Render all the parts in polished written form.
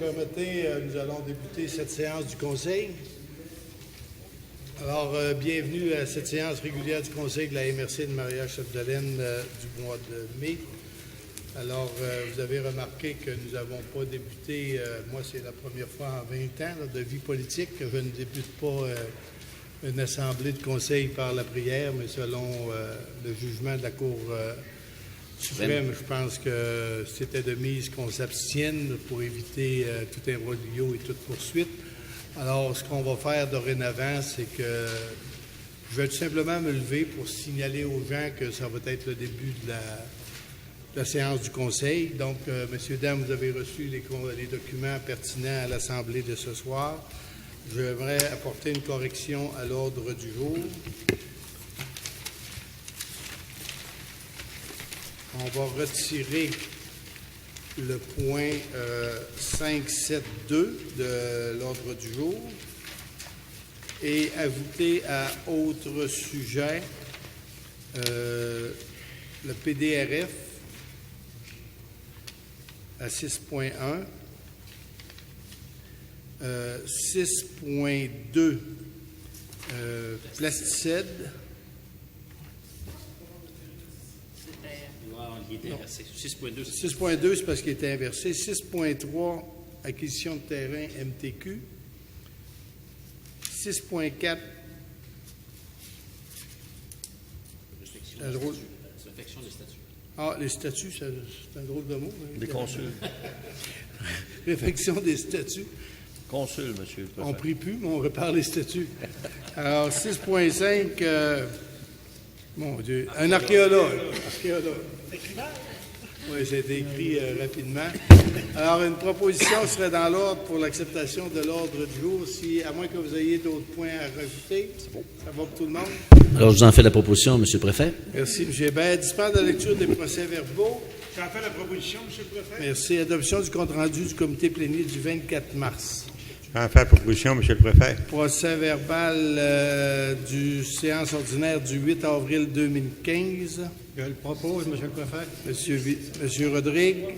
permettez, nous allons débuter cette séance du Conseil. Alors, bienvenue à cette séance régulière du Conseil de la MRC de Maria-Chapdelaine du mois de mai. Alors, vous avez remarqué que nous n'avons pas débuté, moi c'est la première fois en 20 ans de vie politique que je ne débute pas une assemblée de conseil par la prière, mais selon le jugement de la Cour suprême, je pense que c'était de mise qu'on s'abstienne pour éviter tout imbroglio et toute poursuite. Alors, ce qu'on va faire dorénavant, c'est que je vais tout simplement me lever pour signaler aux gens que ça va être le début de la séance du Conseil. Donc, messieurs, dames, vous avez reçu les documents pertinents à l'Assemblée de ce soir. J'aimerais apporter une correction à l'ordre du jour. On va retirer le point 5.7.2 de l'ordre du jour et ajouter à autre sujet le PDRF à 6.1, 6.2 plasticide. Il était inversé. 6.2. 6.2, c'est parce qu'il était inversé. 6.3, acquisition de terrain MTQ. 6.4, Réfection des statuts. Ah, les statuts, c'est un drôle de mot. Hein, des consuls. Réfection des statuts. Consul, monsieur. On ne prie plus, mais on répare les statuts. Alors, 6.5, mon Dieu, un archéologue. Oui, ça a été écrit rapidement. Alors, une proposition serait dans l'ordre pour l'acceptation de l'ordre du jour, à moins que vous ayez d'autres points à rajouter. C'est bon. Ça va pour tout le monde? Alors, je vous en fais la proposition, M. le Préfet. Merci, M. Hébert. Dispense de la lecture des procès-verbaux. J'en fais la proposition, M. le Préfet. Merci. Adoption du compte-rendu du comité plénier du 24 mars. J'en fais la proposition, M. le Préfet. Procès-verbal du séance ordinaire du 8 avril 2015. Je le propose, M. le Préfet. Monsieur Rodrigue.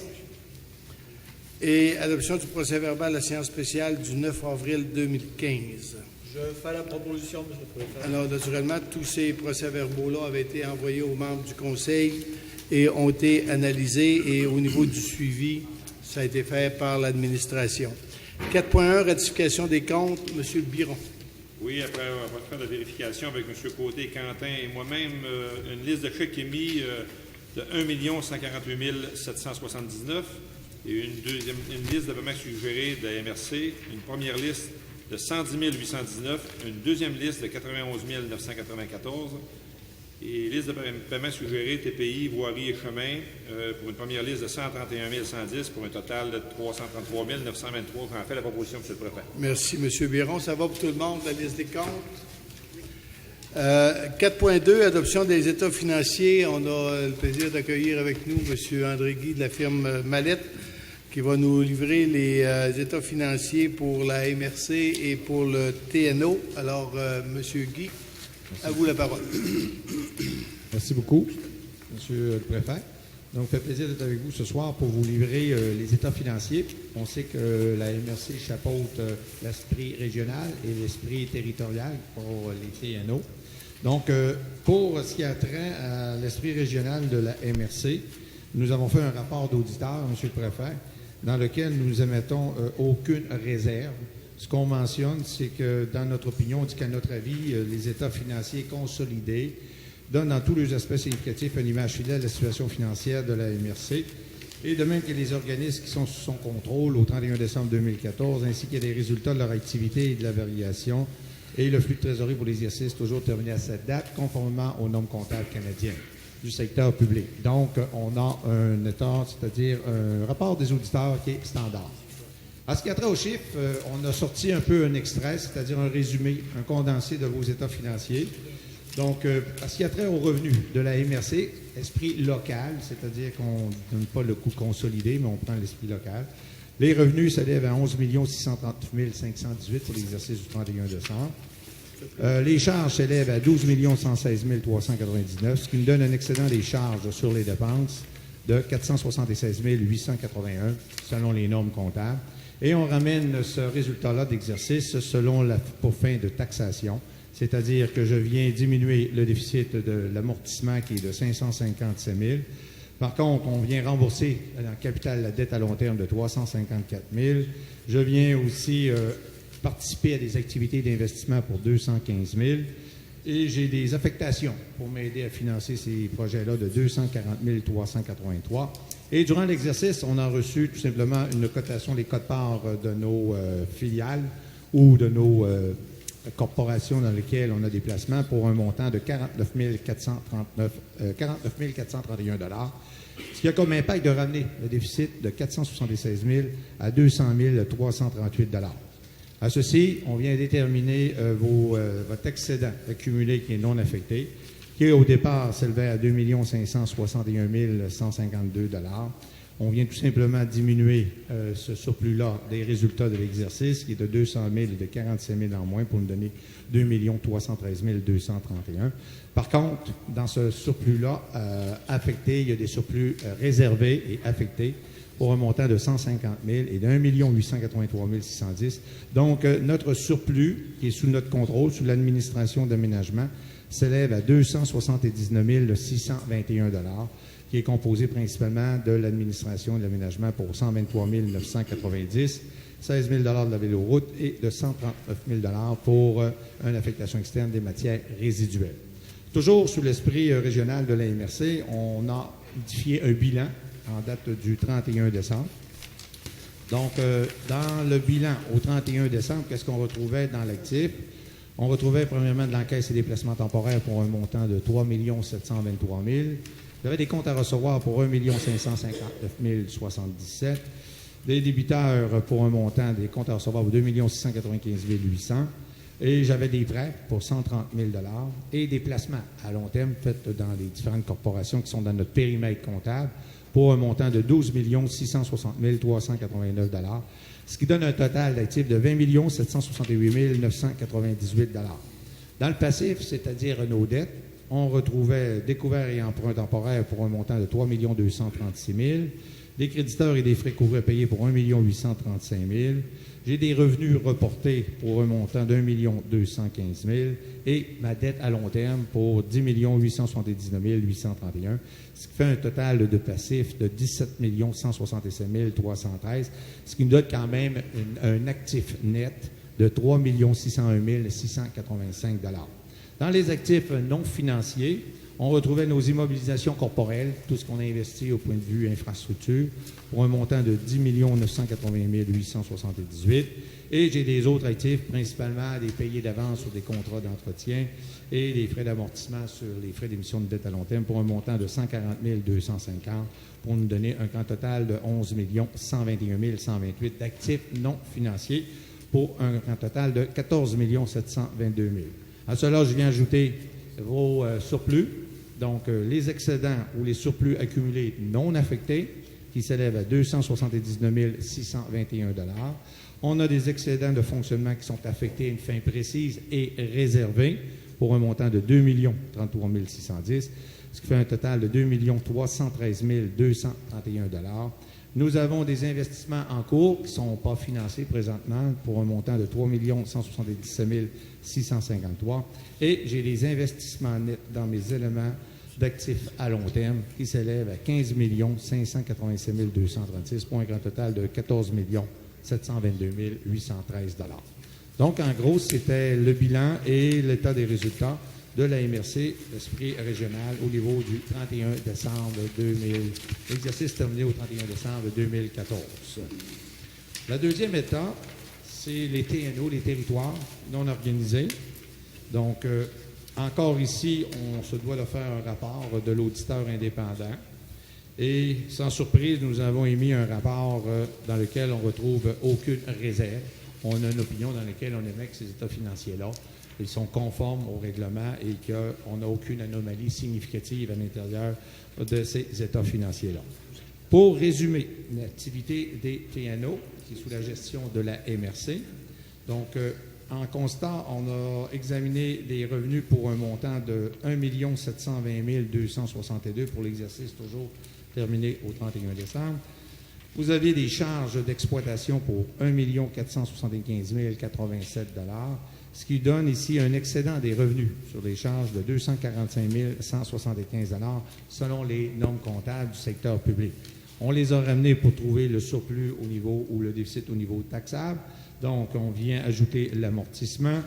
Et adoption du procès-verbal de la séance spéciale du 9 avril 2015. Je fais la proposition, M. le Préfet. Alors, naturellement, tous ces procès-verbaux-là avaient été envoyés aux membres du Conseil et ont été analysés. Et au niveau du suivi, ça a été fait par l'administration. 4.1, ratification des comptes. M. Biron. Oui, après avoir fait la vérification avec M. Côté, Quentin et moi-même, une liste de chèques émis de 1 148 779 et une liste de paiements suggérés de la MRC, une première liste de 110 819, une deuxième liste de 91 994 et liste de paiements suggérés TPI, voirie et chemin pour une première liste de 131 110 pour un total de 333 923. J'en fais la proposition, M. le Préfet. Merci, M. Biron. Ça va pour tout le monde, la liste des comptes? 4.2, adoption des états financiers. On a le plaisir d'accueillir avec nous M. André Guy de la firme Mallette qui va nous livrer les états financiers pour la MRC et pour le TNO. Alors, M. Guy, à vous la parole. Merci beaucoup, Monsieur le Préfet. Donc, ça fait plaisir d'être avec vous ce soir pour vous livrer les états financiers. On sait que la MRC chapeaute l'esprit régional et l'esprit territorial pour les TNO. Donc, pour ce qui a trait à l'esprit régional de la MRC, nous avons fait un rapport d'auditeur, Monsieur le Préfet, dans lequel nous émettons aucune réserve. Ce qu'on mentionne, c'est que, dans notre opinion, on dit qu'à notre avis, les états financiers consolidés donnent dans tous les aspects significatifs une image fidèle de la situation financière de la MRC, et de même que les organismes qui sont sous son contrôle au 31 décembre 2014, ainsi que les résultats de leur activité et de la variation, et le flux de trésorerie pour l'exercice toujours terminé à cette date, conformément aux normes comptables canadiennes du secteur public. Donc, on a un état, c'est-à-dire un rapport des auditeurs qui est standard. En ce qui a trait aux chiffres, on a sorti un peu un extrait, c'est-à-dire un résumé, un condensé de vos états financiers. Donc, à ce qui a trait aux revenus de la MRC, esprit local, c'est-à-dire qu'on ne donne pas le coût consolidé, mais on prend l'esprit local. Les revenus s'élèvent à 11 639 518 pour l'exercice du 31 décembre. Les charges s'élèvent à 12 116 399, ce qui nous donne un excédent des charges sur les dépenses de 476 881 selon les normes comptables. Et on ramène ce résultat-là d'exercice selon la pour fin de taxation, c'est-à-dire que je viens diminuer le déficit de l'amortissement qui est de 557 000. Par contre, on vient rembourser en capital la dette à long terme de 354 000. Je viens aussi participer à des activités d'investissement pour 215 000. Et j'ai des affectations pour m'aider à financer ces projets-là de 240 383. Et durant l'exercice, on a reçu tout simplement une cotation, les cotes-parts de nos filiales ou de nos corporations dans lesquelles on a des placements pour un montant de 49 431 $, ce qui a comme impact de ramener le déficit de 476 000 à 200 338 $. À ceci, on vient déterminer votre excédent accumulé qui est non affecté, qui au départ s'élevait à 2 561 152 $. On vient tout simplement diminuer ce surplus-là des résultats de l'exercice, qui est de 200 000 et de 45 000 en moins, pour nous donner 2 313 231. Par contre, dans ce surplus-là affecté, il y a des surplus réservés et affectés pour un montant de 150 000 et de 1 883 610. Donc, notre surplus, qui est sous notre contrôle, sous l'administration d'aménagement, s'élève à 279 621 $, qui est composé principalement de l'administration de l'aménagement pour 123 990, 16 000 $ de la véloroute et de 139 000 $ pour une affectation externe des matières résiduelles. Toujours sous l'esprit régional de la MRC, on a édifié un bilan en date du 31 décembre. Donc, dans le bilan au 31 décembre, qu'est-ce qu'on retrouvait dans l'actif? On retrouvait premièrement de l'encaisse et des placements temporaires pour un montant de 3 723 000. Il y avait des comptes à recevoir pour 1 559 077. Des débiteurs pour un montant des comptes à recevoir pour 2 695 800. Et j'avais des prêts pour 130 000 $ et des placements à long terme faits dans les différentes corporations qui sont dans notre périmètre comptable pour un montant de 12 660 389 $, ce qui donne un total d'actifs de 20 768 998 $. Dans le passif, c'est-à-dire nos dettes, on retrouvait découverts et emprunts temporaires pour un montant de 3 236 000, des créditeurs et des frais couverts payés pour 1 835 000, j'ai des revenus reportés pour un montant d'1 215 000 et ma dette à long terme pour 10 879 831, ce qui fait un total de passifs de 17 167 313, ce qui nous donne quand même un actif net de 3 601 685 $. Dans les actifs non financiers, on retrouvait nos immobilisations corporelles, tout ce qu'on a investi au point de vue infrastructure, pour un montant de 10 980 878. Et j'ai des autres actifs, principalement des payés d'avance sur des contrats d'entretien et des frais d'amortissement sur les frais d'émission de dette à long terme pour un montant de 140 250 pour nous donner un grand total de 11 121 128 d'actifs non financiers pour un grand total de 14 722 000. À cela, je viens ajouter vos surplus, donc les excédents ou les surplus accumulés non affectés qui s'élèvent à 279 621 $. On a des excédents de fonctionnement qui sont affectés à une fin précise et réservés pour un montant de 2 033 610, ce qui fait un total de 2 313 231 $. Nous avons des investissements en cours qui ne sont pas financés présentement pour un montant de 3 177 653 et j'ai des investissements nets dans mes éléments d'actifs à long terme qui s'élèvent à 15 587 236 pour un grand total de 14 722 813 $. Donc, en gros, c'était le bilan et l'état des résultats de la MRC, l'esprit régional, au niveau du 31 décembre 2000. L'exercice terminé au 31 décembre 2014. La deuxième étape, c'est les TNO, les territoires non organisés. Donc, encore ici, on se doit de faire un rapport de l'auditeur indépendant. Et sans surprise, nous avons émis un rapport dans lequel on ne retrouve aucune réserve. On a une opinion dans laquelle on émet que ces états financiers-là, ils sont conformes au règlement et qu'on n'a aucune anomalie significative à l'intérieur de ces états financiers-là. Pour résumer, l'activité des TNO, qui est sous la gestion de la MRC, donc en constat, on a examiné des revenus pour un montant de 1 720 262 pour l'exercice toujours terminé au 31 décembre. Vous aviez des charges d'exploitation pour 1 475 087 $, ce qui donne ici un excédent des revenus sur des charges de 245 175 $ selon les normes comptables du secteur public. On les a ramenés pour trouver le surplus au niveau ou le déficit au niveau taxable. Donc, on vient ajouter l'amortissement.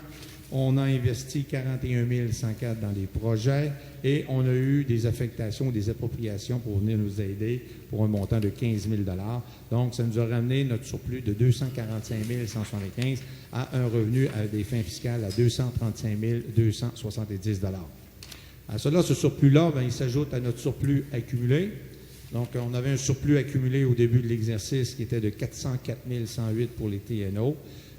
On a investi 41 104 dans les projets et on a eu des affectations, des appropriations pour venir nous aider pour un montant de 15 000 $. Donc, ça nous a ramené notre surplus de 245 175 à un revenu à des fins fiscales à 235 270 $. À cela, ce surplus-là, il s'ajoute à notre surplus accumulé. Donc, on avait un surplus accumulé au début de l'exercice qui était de 404 108 pour les TNO.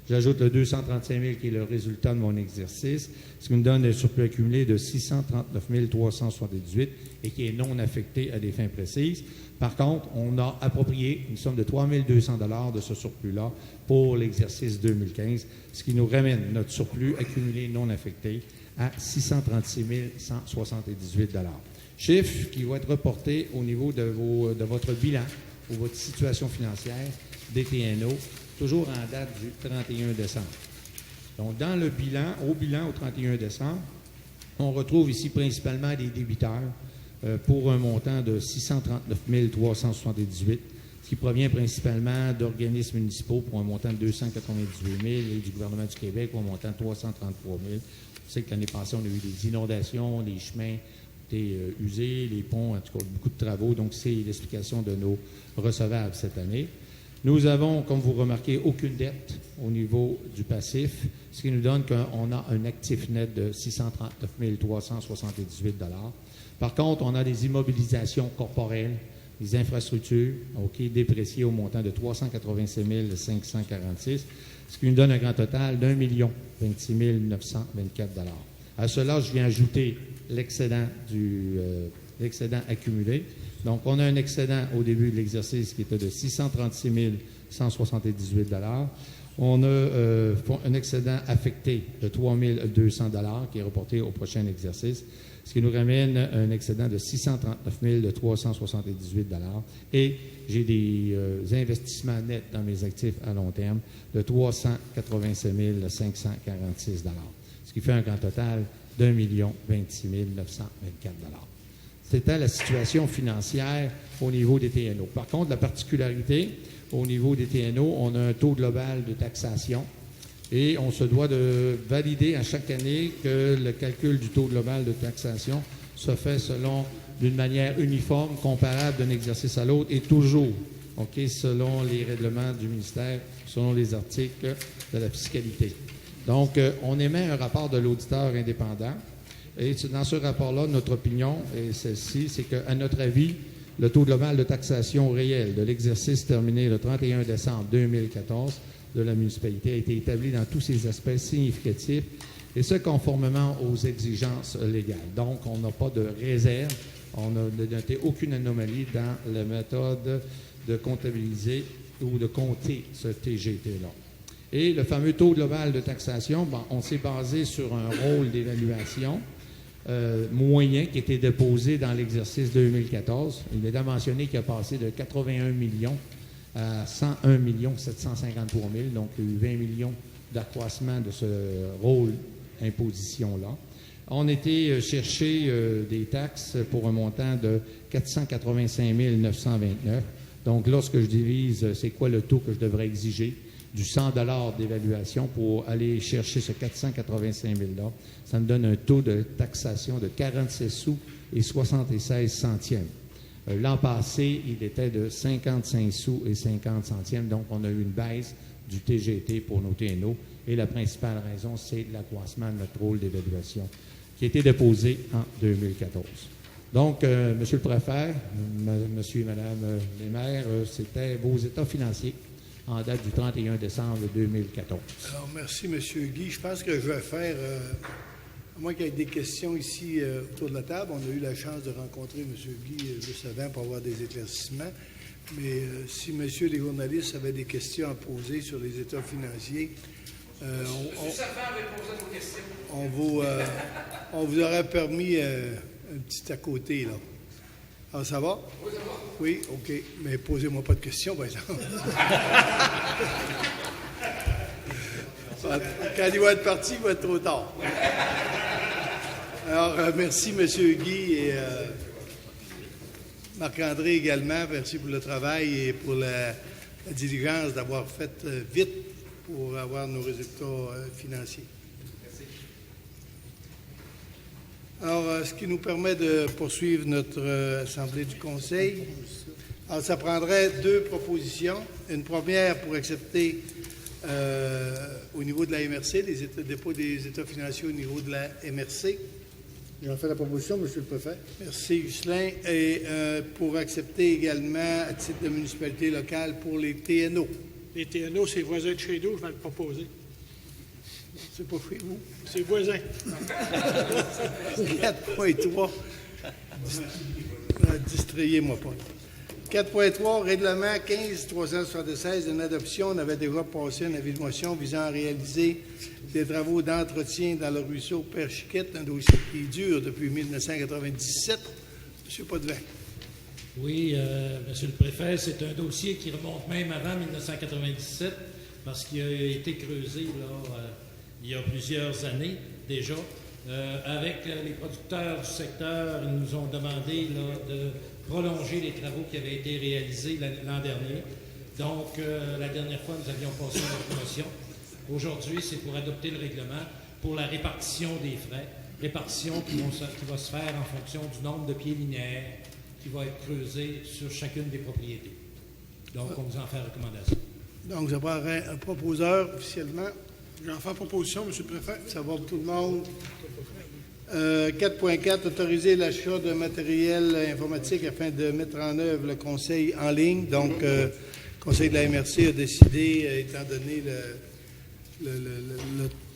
J'ajoute le 235 000 qui est le résultat de mon exercice, ce qui me donne un surplus accumulé de 639 378 et qui est non affecté à des fins précises. Par contre, on a approprié une somme de 3 200 $ de ce surplus-là pour l'exercice 2015, ce qui nous ramène notre surplus accumulé non affecté à 636 178 $. Chiffre qui va être reporté au niveau de votre bilan ou votre situation financière des TNO, toujours en date du 31 décembre. Donc, dans le bilan, au 31 décembre, on retrouve ici principalement des débiteurs pour un montant de 639 378, ce qui provient principalement d'organismes municipaux pour un montant de 298 000 et du gouvernement du Québec pour un montant de 333 000. On sait que l'année passée, on a eu des inondations, les chemins ont été usés, les ponts, en tout cas, beaucoup de travaux. Donc, c'est l'explication de nos recevables cette année. Nous avons, comme vous remarquez, aucune dette au niveau du passif, ce qui nous donne qu'on a un actif net de 639 378 $. Par contre, on a des immobilisations corporelles, des infrastructures, dépréciées au montant de 387 546, ce qui nous donne un grand total d'1 26 924 $. À cela, je viens ajouter l'excédent accumulé. Donc, on a un excédent au début de l'exercice qui était de 636 178 $. On a un excédent affecté de 3 200 $ qui est reporté au prochain exercice, ce qui nous ramène un excédent de 639 378 $. Et j'ai des investissements nets dans mes actifs à long terme de 387 546 $, ce qui fait un grand total d'1 26 924 $. C'était la situation financière au niveau des TNO. Par contre, la particularité au niveau des TNO, on a un taux global de taxation et on se doit de valider à chaque année que le calcul du taux global de taxation se fait d'une manière uniforme, comparable d'un exercice à l'autre et toujours, selon les règlements du ministère, selon les articles de la fiscalité. Donc, on émet un rapport de l'auditeur indépendant. Et dans ce rapport-là, notre opinion est celle-ci, c'est qu'à notre avis, le taux global de taxation réel de l'exercice terminé le 31 décembre 2014 de la municipalité a été établi dans tous ses aspects significatifs et ce, conformément aux exigences légales. Donc, on n'a pas de réserve, on n'a noté aucune anomalie dans la méthode de comptabiliser ou de compter ce TGT-là. Et le fameux taux global de taxation, on s'est basé sur un rôle d'évaluation moyen qui était déposé dans l'exercice 2014. Il est à mentionner qu'il a passé de 81 millions à 101 753 000, donc il y a eu 20 millions d'accroissement de ce rôle imposition-là. On était chercher des taxes pour un montant de 485 929. Donc, lorsque je divise, c'est quoi le taux que je devrais exiger du 100 $ d'évaluation pour aller chercher ce 485 000-là, ça me donne un taux de taxation de 47 sous et 76 centièmes. L'an passé, il était de 55 sous et 50 centièmes, donc on a eu une baisse du TGT pour nos TNO, et la principale raison, c'est l'accroissement de notre rôle d'évaluation qui a été déposé en 2014. Donc, Monsieur le Préfet, Monsieur et Madame les maires, c'était vos états financiers en date du 31 décembre 2014. Alors, merci, M. Guy. Je pense que je vais faire, à moins qu'il y ait des questions ici autour de la table, on a eu la chance de rencontrer M. Guy juste avant pour avoir des éclaircissements. Mais si messieurs les journalistes avaient des questions à poser sur les états financiers, on vous aurait permis un petit à côté, là. Ah, ça va? Oui, ça va. Oui, OK. Mais posez-moi pas de questions, par exemple. Quand il va être parti, il va être trop tard. Alors, merci, M. Guy et Marc-André également. Merci pour le travail et pour la diligence d'avoir fait vite pour avoir nos résultats financiers. Merci. Alors, ce qui nous permet de poursuivre notre Assemblée du Conseil. Alors, ça prendrait 2 propositions. Une première pour accepter au niveau de la MRC, le dépôt des états financiers au niveau de la MRC. J'en fais la proposition, M. le Préfet. Merci, Ghislain. Et pour accepter également, à titre de municipalité locale, pour les TNO. Les TNO, c'est voisins de chez nous, je vais le proposer. C'est pas chez vous. C'est voisins. 4.3. Distrayez-moi pas. 4.3, règlement 15-376 d'une adoption. On avait déjà passé un avis de motion visant à réaliser des travaux d'entretien dans le ruisseau Père Chiquette, un dossier qui dure depuis 1997. M. Potvin. Oui, Monsieur le Préfet, c'est un dossier qui remonte même avant 1997 parce qu'il a été creusé là, il y a plusieurs années déjà. Avec les producteurs du secteur, ils nous ont demandé là, de prolonger les travaux qui avaient été réalisés l'an dernier. Donc, la dernière fois, nous avions passé notre motion. Aujourd'hui, c'est pour adopter le règlement pour la répartition des frais, répartition qui va se faire en fonction du nombre de pieds linéaires qui va être creusé sur chacune des propriétés. Donc, on vous en fait recommandation. Donc, ça prendrait un proposeur officiellement. J'en fais la proposition, M. le Préfet. Ça va pour tout le monde. 4.4, autoriser l'achat de matériel informatique afin de mettre en œuvre le conseil en ligne. Donc, le conseil de la MRC a décidé, étant donné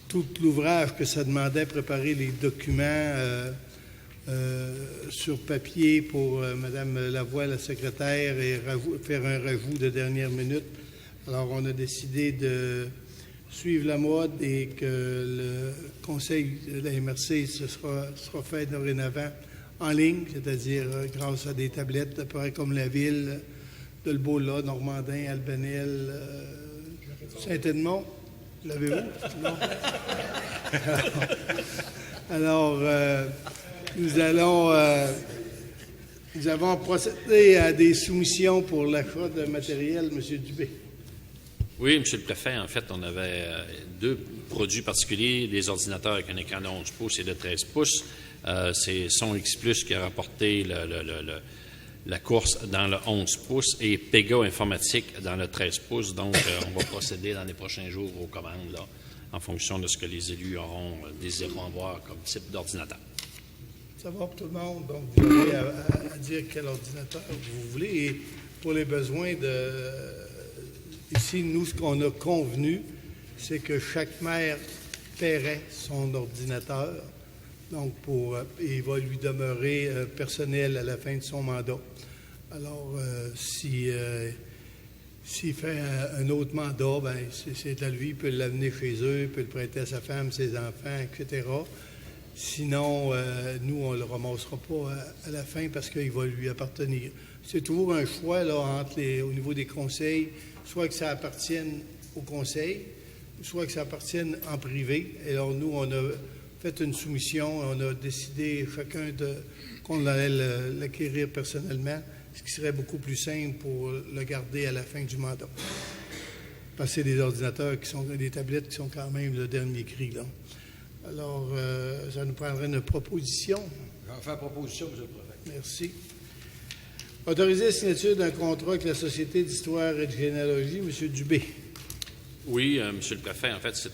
tout l'ouvrage que ça demandait, préparer les documents sur papier pour Mme Lavoie, la secrétaire, et faire un rajout de dernière minute. Alors, on a décidé de suivre la mode et que le conseil de la MRC sera fait dorénavant en ligne, c'est-à-dire grâce à des tablettes, à peu près comme la ville de Lebola, Normandin, Albanel, Saint-Edmond. L'avez-vous? Non? Alors, nous avons procédé à des soumissions pour l'achat de matériel, M. Dubé. Oui, M. le Préfet, en fait, on avait 2 produits particuliers, des ordinateurs avec un écran de 11 pouces et de 13 pouces. C'est Son X Plus qui a rapporté la course dans le 11 pouces et Pega Informatique dans le 13 pouces. Donc, on va procéder dans les prochains jours aux commandes, là, en fonction de ce que les élus désireront avoir comme type d'ordinateur. Ça va pour tout le monde. Donc, vous avez à dire quel ordinateur vous voulez. Et pour les besoins ici, nous, ce qu'on a convenu, c'est que chaque maire paierait son ordinateur. Donc, il va lui demeurer personnel à la fin de son mandat. Alors, s'il fait un autre mandat, ben c'est à lui, il peut l'amener chez eux, il peut le prêter à sa femme, ses enfants, etc. Sinon, nous, on ne le ramassera pas à la fin parce qu'il va lui appartenir. C'est toujours un choix là, au niveau des conseils, soit que ça appartienne au conseil, soit que ça appartienne en privé. Et alors, nous, on a fait une soumission, on a décidé chacun qu'on allait l'acquérir personnellement, ce qui serait beaucoup plus simple pour le garder à la fin du mandat. Parce que c'est des ordinateurs des tablettes qui sont quand même le dernier cri, là. Alors, ça nous prendrait une proposition. J'en fais la proposition, M. le Préfet. Merci. Autoriser la signature d'un contrat avec la Société d'histoire et de généalogie, M. Dubé. Oui, M. le Préfet, en fait, c'est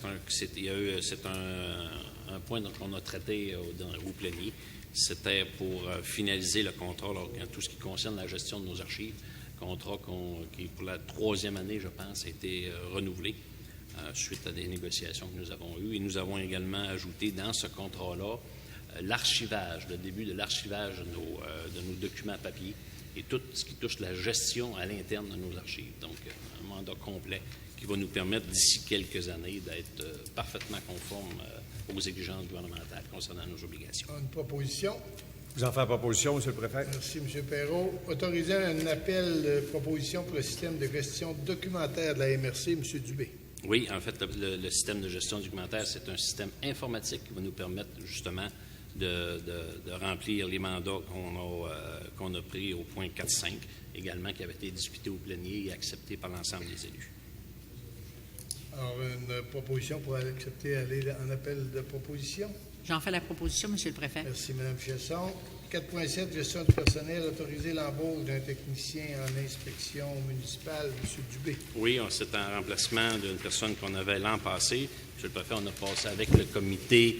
un point qu'on a traité au plénier. C'était pour finaliser le contrat, tout ce qui concerne la gestion de nos archives. Contrat qui, pour la 3e année, je pense, a été renouvelé suite à des négociations que nous avons eues. Et nous avons également ajouté dans ce contrat-là l'archivage, le début de l'archivage de nos documents papier et tout ce qui touche la gestion à l'interne de nos archives. Donc, un mandat complet qui va nous permettre d'ici quelques années d'être parfaitement conforme aux exigences gouvernementales concernant nos obligations. Une proposition. J'en fais la proposition, M. le Préfet. Merci, M. Perrault. Autorisant un appel de proposition pour le système de gestion documentaire de la MRC, M. Dubé. Oui, en fait, le système de gestion documentaire, c'est un système informatique qui va nous permettre justement de remplir les mandats qu'on a pris au point 4.5, également qui avait été discuté au plénier et accepté par l'ensemble des élus. Alors, une proposition pour accepter aller en appel de proposition. J'en fais la proposition, M. le Préfet. Merci, Mme Chasson. 4.7, gestion du personnel, autoriser l'embauche d'un technicien en inspection municipale, M. Dubé. Oui, c'est un remplacement d'une personne qu'on avait l'an passé. M. le Préfet, on a passé avec le comité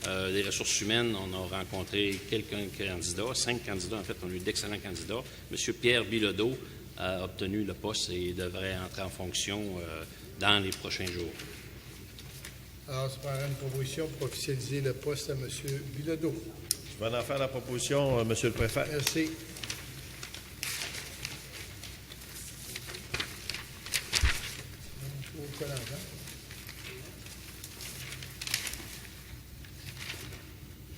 des ressources humaines. On a rencontré quelques candidats, 5 candidats, en fait, on a eu d'excellents candidats. M. Pierre Bilodeau a obtenu le poste et devrait entrer en fonction dans les prochains jours. Alors, c'est par une proposition pour officialiser le poste à M. Bilodeau. Je vais en faire la proposition, M. le Préfet. Merci.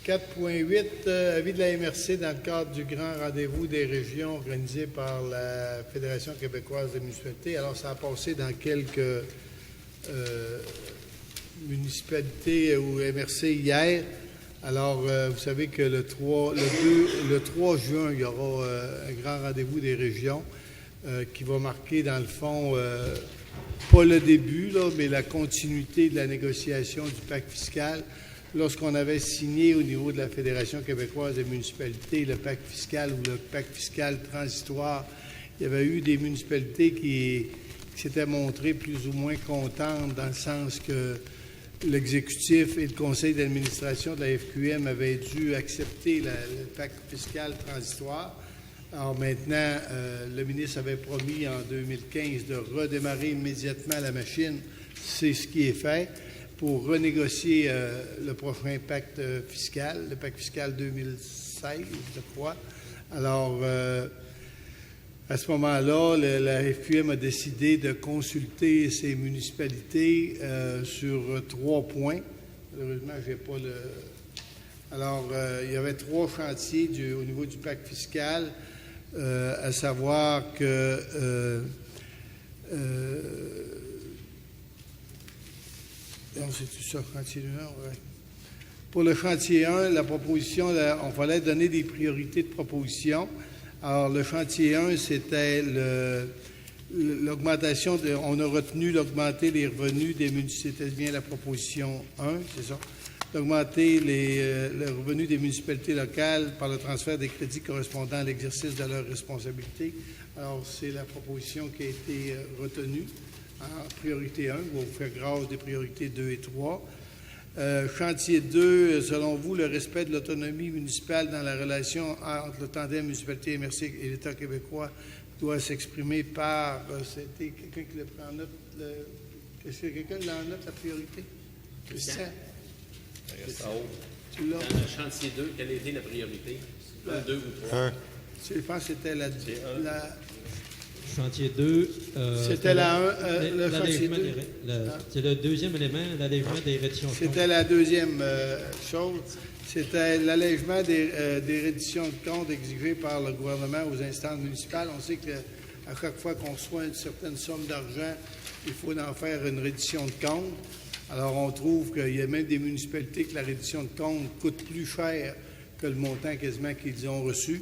« 4.8, avis de la MRC dans le cadre du grand rendez-vous des régions organisé par la Fédération québécoise des municipalités. » Alors, ça a passé dans quelques municipalités ou MRC hier. Alors, vous savez que le 3 juin, il y aura un grand rendez-vous des régions qui va marquer, dans le fond, pas le début, là, mais la continuité de la négociation du pacte fiscal. Lorsqu'on avait signé au niveau de la Fédération québécoise des municipalités le pacte fiscal ou le pacte fiscal transitoire, il y avait eu des municipalités qui s'étaient montrées plus ou moins contentes dans le sens que l'exécutif et le conseil d'administration de la FQM avaient dû accepter le pacte fiscal transitoire. Alors maintenant, le ministre avait promis en 2015 de redémarrer immédiatement la machine. C'est ce qui est fait pour renégocier le prochain pacte fiscal, le pacte fiscal 2016, je crois. Alors, à ce moment-là, la FQM a décidé de consulter ces municipalités sur 3 points. Malheureusement, je n'ai pas le... Alors, il y avait 3 chantiers au niveau du pacte fiscal, à savoir que... c'est tout ça, chantier 1, ouais. Pour le chantier 1, la proposition, on fallait donner des priorités de proposition. Alors, le chantier 1, c'était l'augmentation, on a retenu d'augmenter les revenus des municipalités, c'était bien la proposition 1, c'est ça, d'augmenter les revenus des municipalités locales par le transfert des crédits correspondant à l'exercice de leurs responsabilités. Alors, c'est la proposition qui a été retenue en priorité 1. On va vous faire grâce des priorités 2 et 3. Chantier 2, selon vous, le respect de l'autonomie municipale dans la relation entre le tandem municipalité MRC et l'État québécois doit s'exprimer par... C'était quelqu'un qui le prend en note. Est-ce que quelqu'un l'a en note, la priorité? Christian? Tu l'as? Dans le chantier 2, quelle était la priorité? 1, 2 ou 3? Je pense que c'était la Chantier 2. C'était le chantier 2. C'est le deuxième élément, l'allègement des redditions de comptes. C'était la deuxième chose. C'était l'allègement des redditions de comptes exigées par le gouvernement aux instances municipales. On sait qu'à chaque fois qu'on reçoit une certaine somme d'argent, il faut en faire une reddition de compte. Alors, on trouve qu'il y a même des municipalités que la reddition de compte coûte plus cher que le montant quasiment qu'ils ont reçu.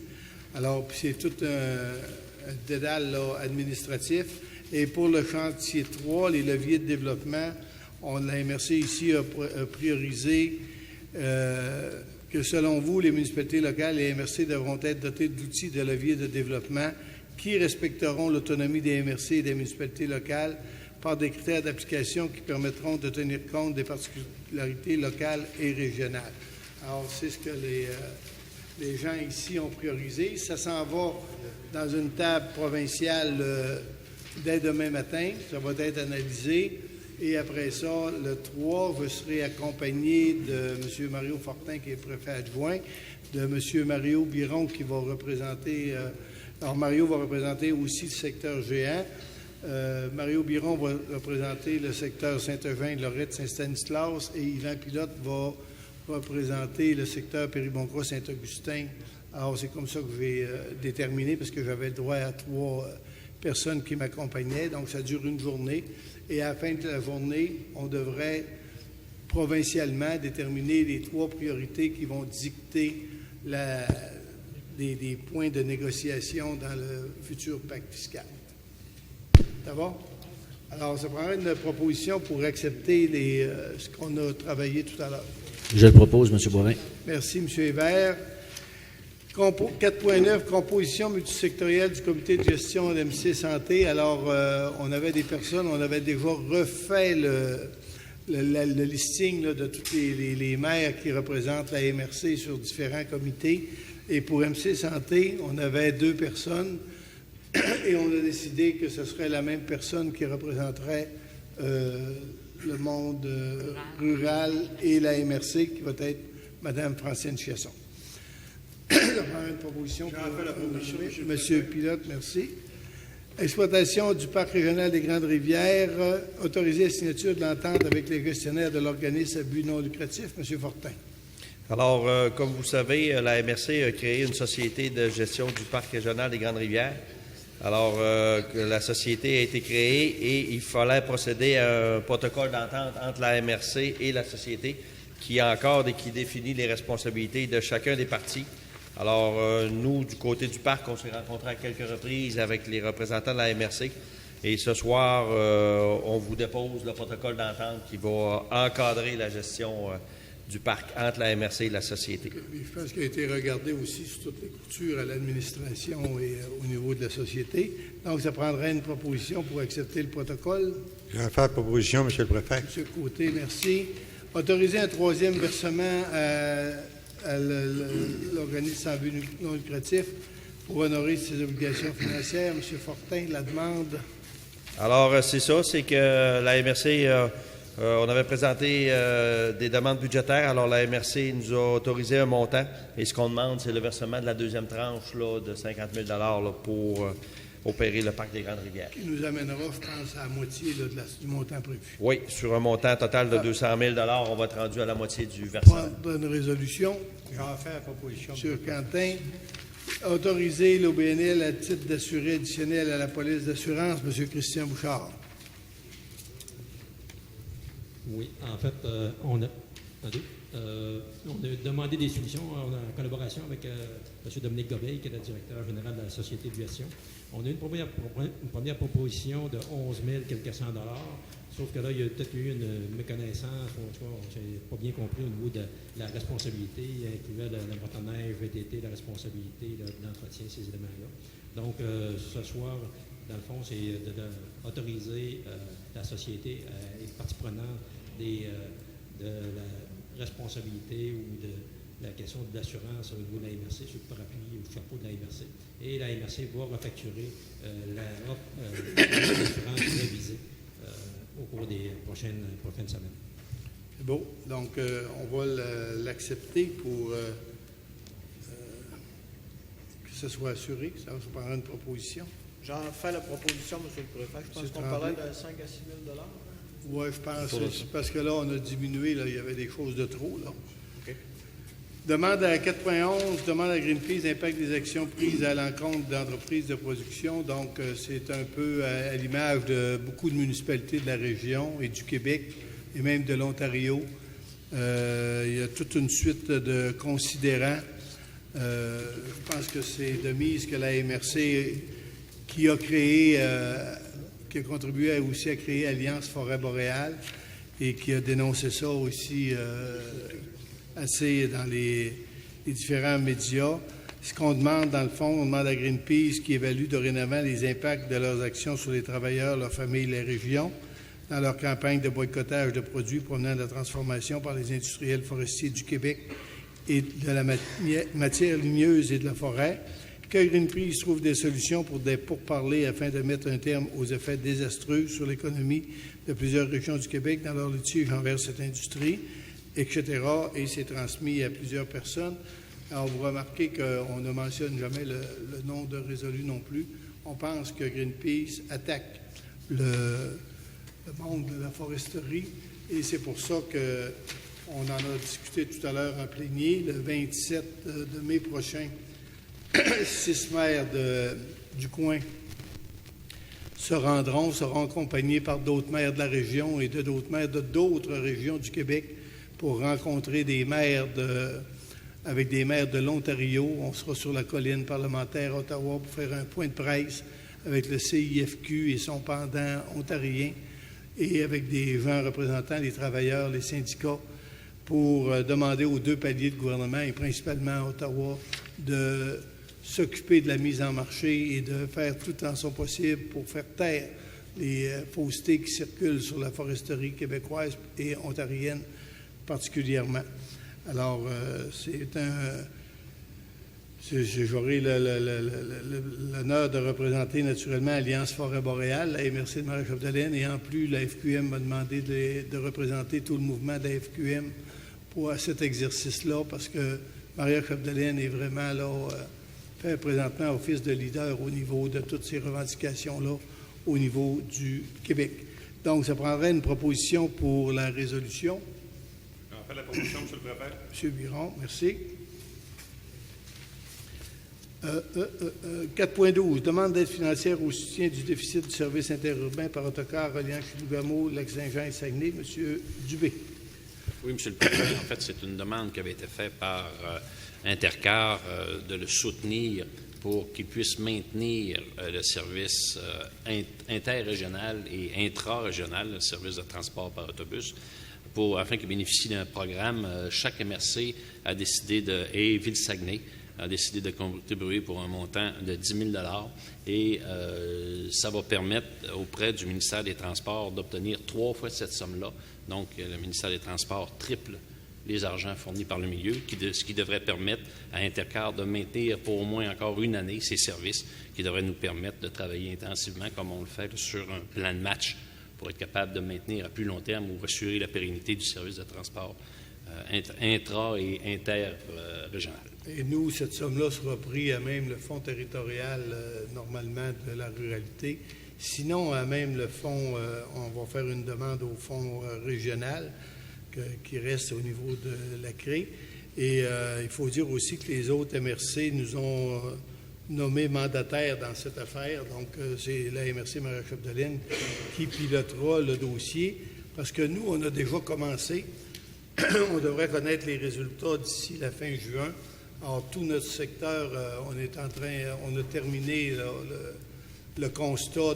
Alors, puis c'est tout un dédale là, administratif. Et pour le chantier 3, les leviers de développement, la MRC ici a priorisé que, selon vous, les municipalités locales et les MRC devront être dotées d'outils de levier de développement qui respecteront l'autonomie des MRC et des municipalités locales par des critères d'application qui permettront de tenir compte des particularités locales et régionales. Alors, c'est ce que les gens ici ont priorisé. Ça s'en va dans une table provinciale dès demain matin. Ça va être analysé. Et après ça, le 3, je serai accompagné de M. Mario Fortin, qui est préfet adjoint, de M. Mario Biron, qui va représenter... alors, Mario va représenter aussi le secteur géant. Mario Biron va représenter le secteur Saint-Eugène, Lorette, Saint-Stanislas et Yvan Pilote va représenter le secteur Périboncois, Saint-Augustin. Alors, c'est comme ça que je vais déterminer parce que j'avais le droit à 3 personnes qui m'accompagnaient. Donc, ça dure une journée. Et à la fin de la journée, on devrait provincialement déterminer les 3 priorités qui vont dicter des points de négociation dans le futur pacte fiscal. Ça va? Alors, ça prendrait une proposition pour accepter ce qu'on a travaillé tout à l'heure. Je le propose, M. Boivin. Merci, M. Hébert. 4.9, composition multisectorielle du comité de gestion de MC Santé. Alors, on avait des personnes, on avait déjà refait le listing là, de tous les maires qui représentent la MRC sur différents comités. Et pour MC Santé, on avait 2 personnes et on a décidé que ce serait la même personne qui représenterait le monde rural et la MRC, qui va être Mme Francine Chiasson. Je prends une proposition pour M. Pilote, merci. Exploitation du parc régional des Grandes-Rivières, autoriser la signature de l'entente avec les gestionnaires de l'organisme à but non lucratif. M. Fortin. Alors, comme vous savez, la MRC a créé une société de gestion du parc régional des Grandes-Rivières. Alors, la société a été créée et il fallait procéder à un protocole d'entente entre la MRC et la société qui encadre et qui définit les responsabilités de chacun des parties. Alors, nous, du côté du parc, on s'est rencontrés à quelques reprises avec les représentants de la MRC. Et ce soir, on vous dépose le protocole d'entente qui va encadrer la gestion du parc entre la MRC et la société. Je pense qu'il a été regardé aussi sur toutes les coutures à l'administration et au niveau de la société. Donc, ça prendrait une proposition pour accepter le protocole. Je vais faire la proposition, M. le Préfet. M. Côté, merci. Autoriser un 3e versement à l'organisme sans but non lucratif pour honorer ses obligations financières. M. Fortin, la demande. Alors, c'est ça, c'est que la MRC, on avait présenté des demandes budgétaires. Alors, la MRC nous a autorisé un montant. Et ce qu'on demande, c'est le versement de la 2e tranche là, de 50 000 là, pour opérer le parc des Grandes-Rivières. Qui nous amènera, je pense, à la moitié là, du montant prévu. Oui, sur un montant total de 200 000 on va être rendu à la moitié du versement. Prendre une résolution. J'en fais la proposition. M. Quentin. Autoriser l'OBNL à titre d'assuré additionnel à la police d'assurance. M. Christian Bouchard. Oui, en fait, on a demandé des solutions en collaboration avec M. Dominique Gobeil, qui est le directeur général de la Société de gestion. On a une première proposition de 11 000 quelques cents dollars, sauf que là, il y a peut-être eu une méconnaissance, je n'ai pas bien compris au niveau de la responsabilité, il incluait la motoneige, VTT, la responsabilité d'entretien, ces éléments-là. Donc, ce soir, dans le fond, c'est d'autoriser la société et partie prenante de la responsabilité ou de la question de l'assurance au niveau de la MRC, sur le parapluie ou le chapeau de la MRC. Et la MRC va refacturer l'assurance révisée au cours des prochaines semaines. C'est beau. Donc, on va l'accepter pour que ce soit assuré. Ça prendra une proposition. J'en fais la proposition, M. le Préfet. Je pense qu'on parlait de 5 à 6 000 $. Oui, je pense. Parce que là, on a diminué. Là, il y avait des choses de trop. Là. OK. Demande à 4.11, demande à Greenpeace d'impact des actions prises à l'encontre d'entreprises de production. Donc, c'est un peu à l'image de beaucoup de municipalités de la région et du Québec et même de l'Ontario. Il y a toute une suite de considérants. Je pense que c'est de mise que la MRC qui a créé, qui a contribué aussi à créer Alliance Forêt Boréale et qui a dénoncé ça aussi assez dans les différents médias. Ce qu'on demande, dans le fond, on demande à Greenpeace qui évalue dorénavant les impacts de leurs actions sur les travailleurs, leurs familles et les régions dans leur campagne de boycottage de produits provenant de la transformation par les industriels forestiers du Québec et de la matière ligneuse et de la forêt, que Greenpeace trouve des solutions pour des pourparlers afin de mettre un terme aux effets désastreux sur l'économie de plusieurs régions du Québec dans leur litige envers cette industrie, etc. Et c'est transmis à plusieurs personnes. Alors, vous remarquez qu'on ne mentionne jamais le nom de résolu non plus. On pense que Greenpeace attaque le monde de la foresterie. Et c'est pour ça qu'on en a discuté tout à l'heure en plénier. Le 27 de mai prochain, 6 maires du coin seront accompagnés par d'autres maires de la région et de d'autres maires de d'autres régions du Québec pour rencontrer des maires avec des maires de l'Ontario. On sera sur la colline parlementaire à Ottawa pour faire un point de presse avec le CIFQ et son pendant ontarien et avec des gens représentant les travailleurs, les syndicats, pour demander aux 2 paliers de gouvernement et principalement à Ottawa de s'occuper de la mise en marché et de faire tout en son possible pour faire taire les faussetés qui circulent sur la foresterie québécoise et ontarienne particulièrement. Alors, j'aurai l'honneur de représenter naturellement Alliance Forêt Boréale, la MRC de Marie-Chapdelaine, et en plus, la FQM m'a demandé de représenter tout le mouvement de la FQM pour cet exercice-là, parce que Marie-Chapdelaine est vraiment là, fait présentement office de leader au niveau de toutes ces revendications-là au niveau du Québec. Donc, ça prendrait une proposition pour la résolution. On fait la proposition, M. le Préfet. M. Biron, merci. 4.12, demande d'aide financière au soutien du déficit du service interurbain par autocar reliant Chibougamau, Lac-Saint-Jean et Saguenay. M. Dubé. Oui, M. le Président. En fait, c'est une demande qui avait été faite par Intercar de le soutenir pour qu'il puisse maintenir le service interrégional et intra-régional, le service de transport par autobus, afin qu'il bénéficie d'un programme. Chaque MRC a décidé et Ville-Saguenay a décidé de contribuer pour un montant de 10 000 et ça va permettre auprès du ministère des Transports d'obtenir 3 fois cette somme-là. Donc, le ministère des Transports triple les argents fournis par le milieu, ce qui devrait permettre à Intercar de maintenir pour au moins encore une année ces services qui devraient nous permettre de travailler intensivement comme on le fait sur un plan de match pour être capable de maintenir à plus long terme ou assurer la pérennité du service de transport intra- et interrégional. Et nous, cette somme-là sera prise à même le fonds territorial, normalement, de la ruralité. Sinon, à même le fonds, on va faire une demande au fonds régional qui reste au niveau de la CRE. Et il faut dire aussi que les autres MRC nous ont nommés mandataires dans cette affaire. Donc, c'est la MRC Marie-Chapdelaine qui pilotera le dossier parce que nous, on a déjà commencé. On devrait connaître les résultats d'ici la fin juin. Alors, tout notre secteur, on a terminé le constat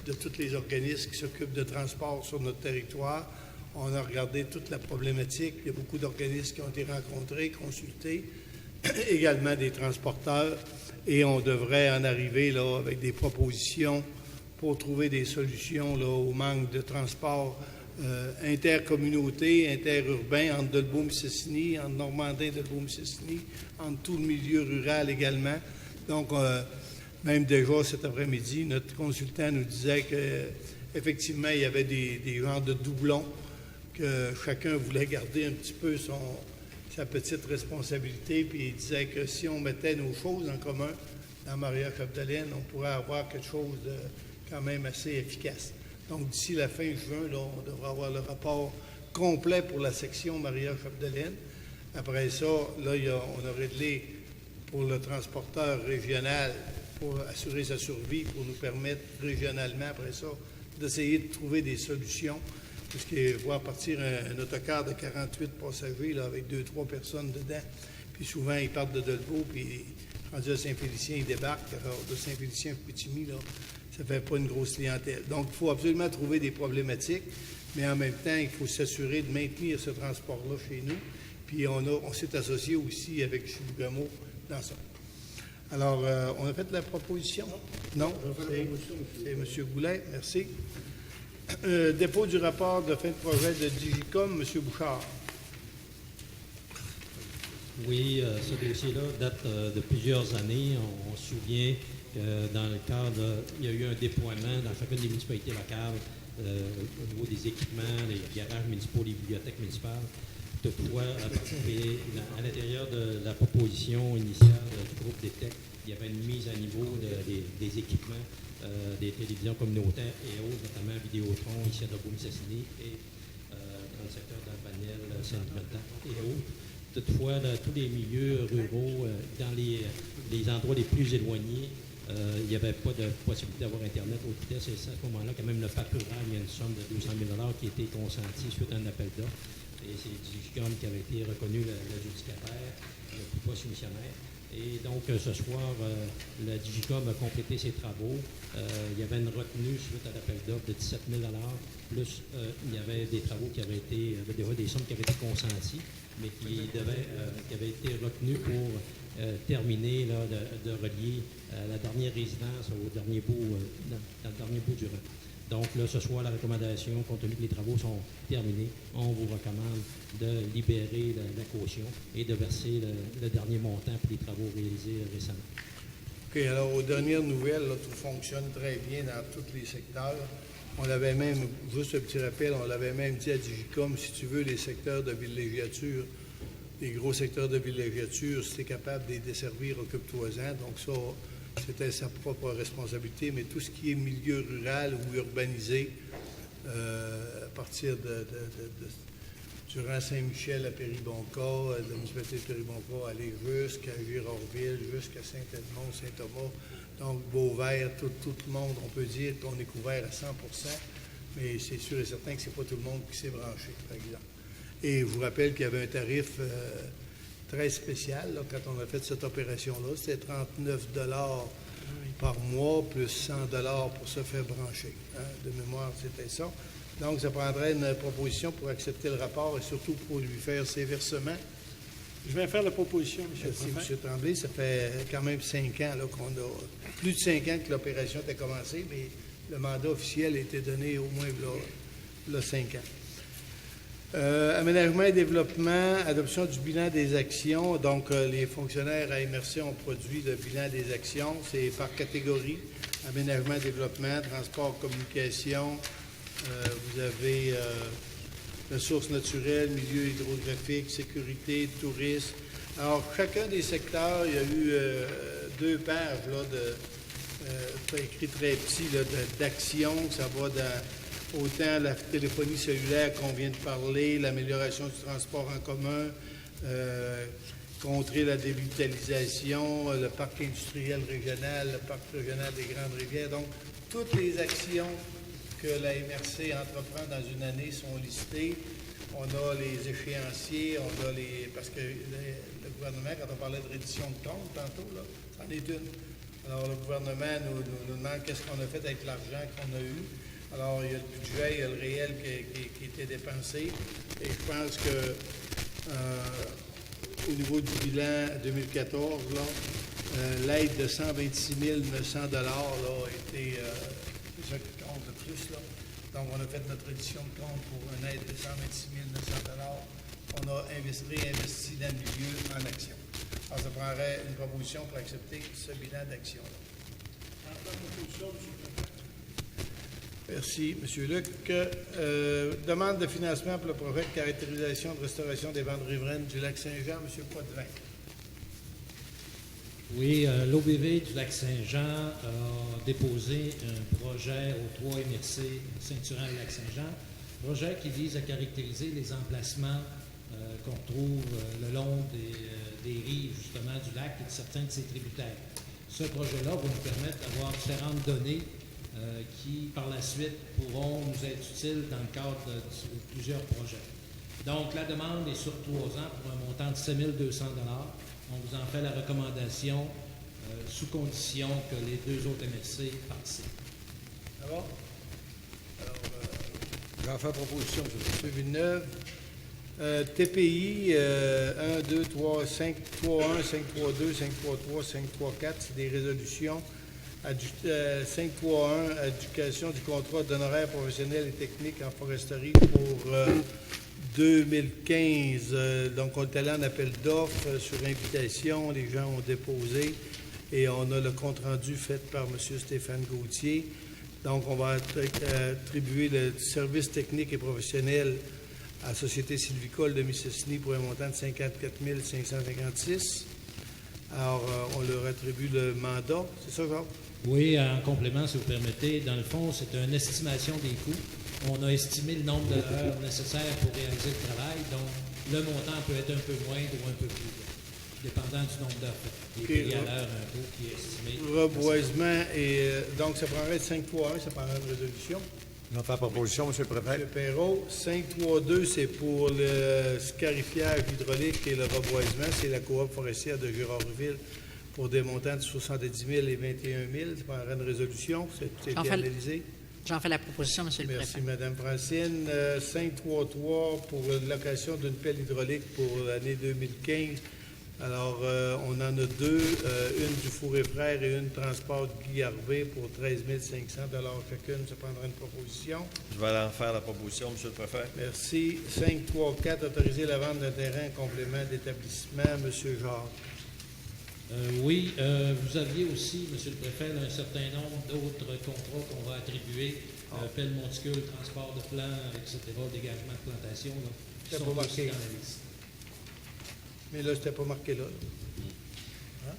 de tous les organismes qui s'occupent de transport sur notre territoire. On a regardé toute la problématique. Il y a beaucoup d'organismes qui ont été rencontrés, consultés, également des transporteurs. Et on devrait en arriver là, avec des propositions pour trouver des solutions là, au manque de transport intercommunauté, interurbain, entre Dolbeau-Mistassini, entre Normandin et Dolbeau-Mistassini, entre tout le milieu rural également. Donc, même déjà cet après-midi, notre consultant nous disait qu'effectivement, il y avait des genres de doublons, que chacun voulait garder un petit peu sa petite responsabilité, puis il disait que si on mettait nos choses en commun dans Maria-Chapdelaine, on pourrait avoir quelque chose de quand même assez efficace. Donc, d'ici la fin juin, là, on devra avoir le rapport complet pour la section Maria-Chapdelaine. Après ça, là, on a réglé pour le transporteur régional pour assurer sa survie, pour nous permettre régionalement, après ça, d'essayer de trouver des solutions. Puisqu'il voir partir un autocar de 48 passagers là, avec 2-3 personnes dedans. Puis souvent, ils partent de Dolbeau, puis rendu à Saint-Félicien, ils débarquent. Alors, de Saint-Félicien à Chicoutimi, là, ça ne fait pas une grosse clientèle. Donc, il faut absolument trouver des problématiques, mais en même temps, il faut s'assurer de maintenir ce transport-là chez nous. Puis on s'est associé aussi avec Chibougamau dans ça. Alors, on a fait la proposition? Non? C'est M. Goulet, merci. Dépôt du rapport de fin de projet de Digicom, M. Bouchard. Oui, ce dossier-là date de plusieurs années. On se souvient que dans le cadre, il y a eu un déploiement dans chacune des municipalités locales au niveau des équipements, les garages municipaux, les bibliothèques municipales. Toutefois, à l'intérieur de la proposition initiale du groupe d'ETEC, il y avait une mise à niveau des équipements des télévisions communautaires et autres, notamment Vidéotron, ici à Boum-Cessini et dans le secteur d'Albanel, Saint-Martin et autres. Toutefois, dans tous les milieux ruraux, dans les endroits les plus éloignés, il n'y avait pas de possibilité d'avoir Internet haute vitesse. Et c'est à ce moment-là, quand même, le parc rural, il y a une somme de 200 000 $ qui a été consentie suite à un appel d'offres. Et c'est Digicom qui avait été reconnu l'adjudicataire, le plus pas soumissionnaire. Et donc, ce soir, la Digicom a complété ses travaux. Il y avait une retenue suite à l'appel d'offres de 17 000 $, plus il y avait des travaux qui avaient été, des sommes qui avaient été consenties, mais qui avaient été retenues pour terminer là, de relier la dernière résidence au dernier bout, dans le dernier bout du rang. Donc là, ce soir, la recommandation, compte tenu que les travaux sont terminés, on vous recommande de libérer la caution et de verser le dernier montant pour les travaux réalisés récemment. OK, alors aux dernières nouvelles, là, tout fonctionne très bien dans tous les secteurs. On l'avait même, juste un petit rappel, on l'avait même dit à Digicom, si tu veux, les secteurs de villégiature, les gros secteurs de villégiature, si tu es capable de les desservir, occupe-toi-en. Donc ça, c'était sa propre responsabilité, mais tout ce qui est milieu rural ou urbanisé, à partir durant Saint-Michel à Péribonca, de la municipalité de Péribonca, aller jusqu'à Girardville, jusqu'à Saint-Edmond, Saint-Thomas, donc Beauvert, tout le monde, on peut dire qu'on est couvert à 100%, mais c'est sûr et certain que ce n'est pas tout le monde qui s'est branché, par exemple. Et je vous rappelle qu'il y avait un tarif très spécial là, quand on a fait cette opération-là. C'était 39 $ par mois plus 100 $ pour se faire brancher. Hein? De mémoire, c'était ça. Donc, ça prendrait une proposition pour accepter le rapport et surtout pour lui faire ses versements. Je vais faire la proposition, M. Merci, M. Tremblay. Ça fait quand même 5 ans là, qu'on a... Plus de 5 ans que l'opération était commencée, mais le mandat officiel a été donné au moins là 5 ans. Aménagement et développement, adoption du bilan des actions. Donc, les fonctionnaires à MRC ont produit le bilan des actions. C'est par catégorie. Aménagement, développement, transport, communication. Vous avez ressources naturelles, milieu hydrographique, sécurité, tourisme. Alors, chacun des secteurs, il y a eu 2 pages là, écrit très petit, d'actions. Ça va dans autant la téléphonie cellulaire qu'on vient de parler, l'amélioration du transport en commun, contrer la dévitalisation, le parc industriel régional, le parc régional des Grandes-Rivières. Donc, toutes les actions que la MRC entreprend dans une année sont listées. On a les échéanciers, on a parce que le gouvernement, quand on parlait de reddition de compte tantôt, là, c'en est une. Alors, le gouvernement nous demande qu'est-ce qu'on a fait avec l'argent qu'on a eu. Alors, il y a le budget, il y a le réel qui était dépensé. Et je pense que au niveau du bilan 2014, l'aide de 126 900 $ là, a été c'est ça qui compte le plus. Là. Donc, on a fait notre édition de compte pour une aide de 126 900 $. On a réinvesti dans le milieu en action. Alors, ça prendrait une proposition pour accepter ce bilan d'action-là. Merci, M. Luc. Demande de financement pour le projet de caractérisation de restauration des bandes riveraines du lac Saint-Jean, M. Poitvin. Oui, l'OBV du lac Saint-Jean a déposé un projet au 3 MRC Saint-Turin-Lac Saint-Jean, projet qui vise à caractériser les emplacements qu'on retrouve le long des rives, justement, du lac et de certains de ses tributaires. Ce projet-là va nous permettre d'avoir différentes données qui, par la suite, pourront nous être utiles dans le cadre de plusieurs projets. Donc, la demande est sur 3 ans pour un montant de 7 200 $. On vous en fait la recommandation sous condition que les 2 autres MRC participent. Ça va? Alors, j'en fais proposition, M. Villeneuve. TPI 1, 2, 3, 5, 3, 1, 5, 3, 2, 5, 3, 3, 5, 3, 4, c'est des résolutions. 5, 3, 1, adjudication du contrat d'honoraires professionnels et techniques en foresterie pour 2015. Donc, on est allé en appel d'offres sur invitation. Les gens ont déposé et on a le compte-rendu fait par M. Stéphane Gauthier. Donc, on va attribuer le service technique et professionnel à la Société sylvicole de Mistassini pour un montant de 54 556. Alors, on leur attribue le mandat, c'est ça, Jacques? Oui, en complément, si vous permettez, dans le fond, c'est une estimation des coûts. On a estimé le nombre d'heures nécessaires pour réaliser le travail, donc le montant peut être un peu moindre ou un peu plus, dépendant du nombre d'heures. Il est payé à l'heure un coût qui est estimé. Reboisement, et donc ça prendrait 5.3.1, ça prendrait une résolution. Je vais faire proposition, M. le Préfet. M. Perrault, 5.3.2, c'est pour le scarifiage hydraulique et le reboisement. C'est la coop forestière de Gérardville pour des montants de 70 000 et 21 000. Ça prendrait une résolution. C'est été analysé. J'en fais la proposition, M. le Préfet. Merci, Mme Francine. 5.3.3 pour la location d'une pelle hydraulique pour l'année 2015. Alors, on en a deux, une du Fourré Frères et une transport de Guy Harvey pour 13 500 chacune. Ça prendra une proposition. Je vais en faire la proposition, M. le Préfet. Merci. 5.3.4, autoriser la vente d'un terrain en complément d'établissement. M. Jacques. Oui, vous aviez aussi, M. le Préfet, un certain nombre d'autres contrats qu'on va attribuer, pelle monticule, transport de plants, etc., dégagement de plantation, là, qui sont aussi dans la liste. Mais là, c'était pas marqué là. Hein?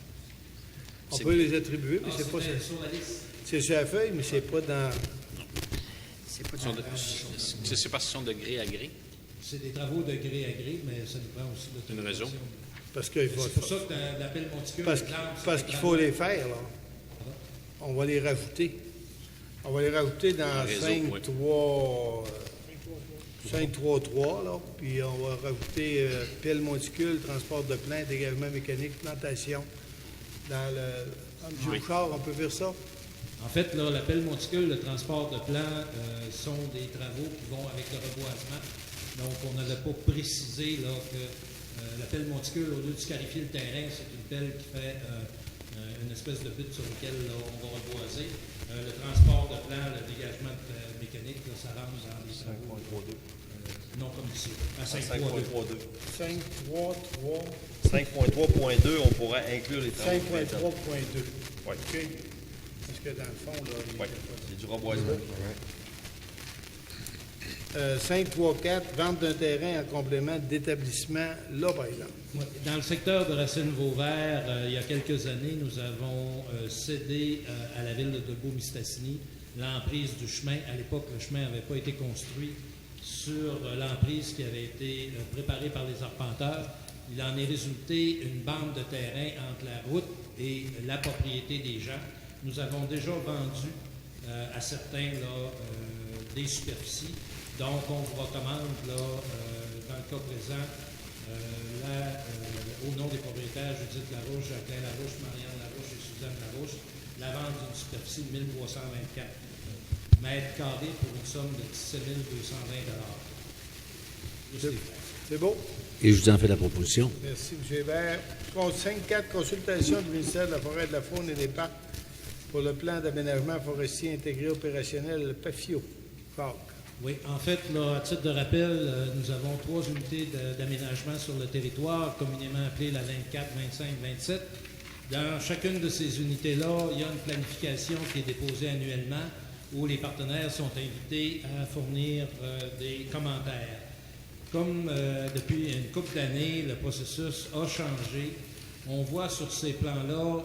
On peut les attribuer, mais c'est pas ça. Sur la liste. C'est sur la feuille, mais c'est pas dans. C'est pas C'est parce qu'ils sont de gré à gré. C'est des travaux de gré à gré, mais ça nous prend aussi Une raison. Parce qu'il faut. C'est pour ça que la pelle monticule. Parce qu'il faut les faire, là. On va les rajouter. On va les rajouter dans 5.3.3, là, puis on va rajouter pelle monticule, transport de plants, dégagement mécanique, plantation. Dans le... M. Bouchard, on peut faire ça? En fait, là, la pelle monticule, le transport de plants sont des travaux qui vont avec le reboisement. Donc, on n'avait pas précisé là, que la pelle monticule, au lieu de scarifier le terrain, c'est une pelle qui fait une espèce de butte sur laquelle là, on va reboiser. Le transport de plants, le dégagement mécanique, là, ça rentre dans les travaux. 5.3.2. Non, comme ici. À 5.3.2. 5.3.3. 5.3.2, on pourrait inclure les travaux. 5.3.2. Oui. OK. Parce que dans le fond, là, Oui, c'est du reboisement. 5.3.4, vente d'un terrain en complément d'établissement, là, par exemple. Dans le secteur de Racine-Vauvert, il y a quelques années, nous avons cédé à la ville de Beaumistassini l'emprise du chemin. À l'époque, le chemin n'avait pas été construit sur l'emprise qui avait été préparée par les arpenteurs. Il en est résulté une bande de terrain entre la route et la propriété des gens. Nous avons déjà vendu à certains là, des superficies. Donc, on vous recommande, là, dans le cas présent, au nom des propriétaires Judith Larouche, Jacqueline Larouche, Marianne Larouche et Suzanne Larouche, la vente d'une superficie de 1324 mètres carrés pour une somme de 17 220 C'est beau? Et je vous en fais la proposition. Merci, M. Hébert. 5.4, consultation du ministère de la Forêt, de la Faune et des Parcs pour le plan d'aménagement forestier intégré opérationnel, le PAFIO. Oui, en fait, là, à titre de rappel, nous avons 3 unités d'aménagement sur le territoire, communément appelées la 24, 25, 27. Dans chacune de ces unités-là, il y a une planification qui est déposée annuellement où les partenaires sont invités à fournir des commentaires. Comme depuis une couple d'années, le processus a changé, on voit sur ces plans-là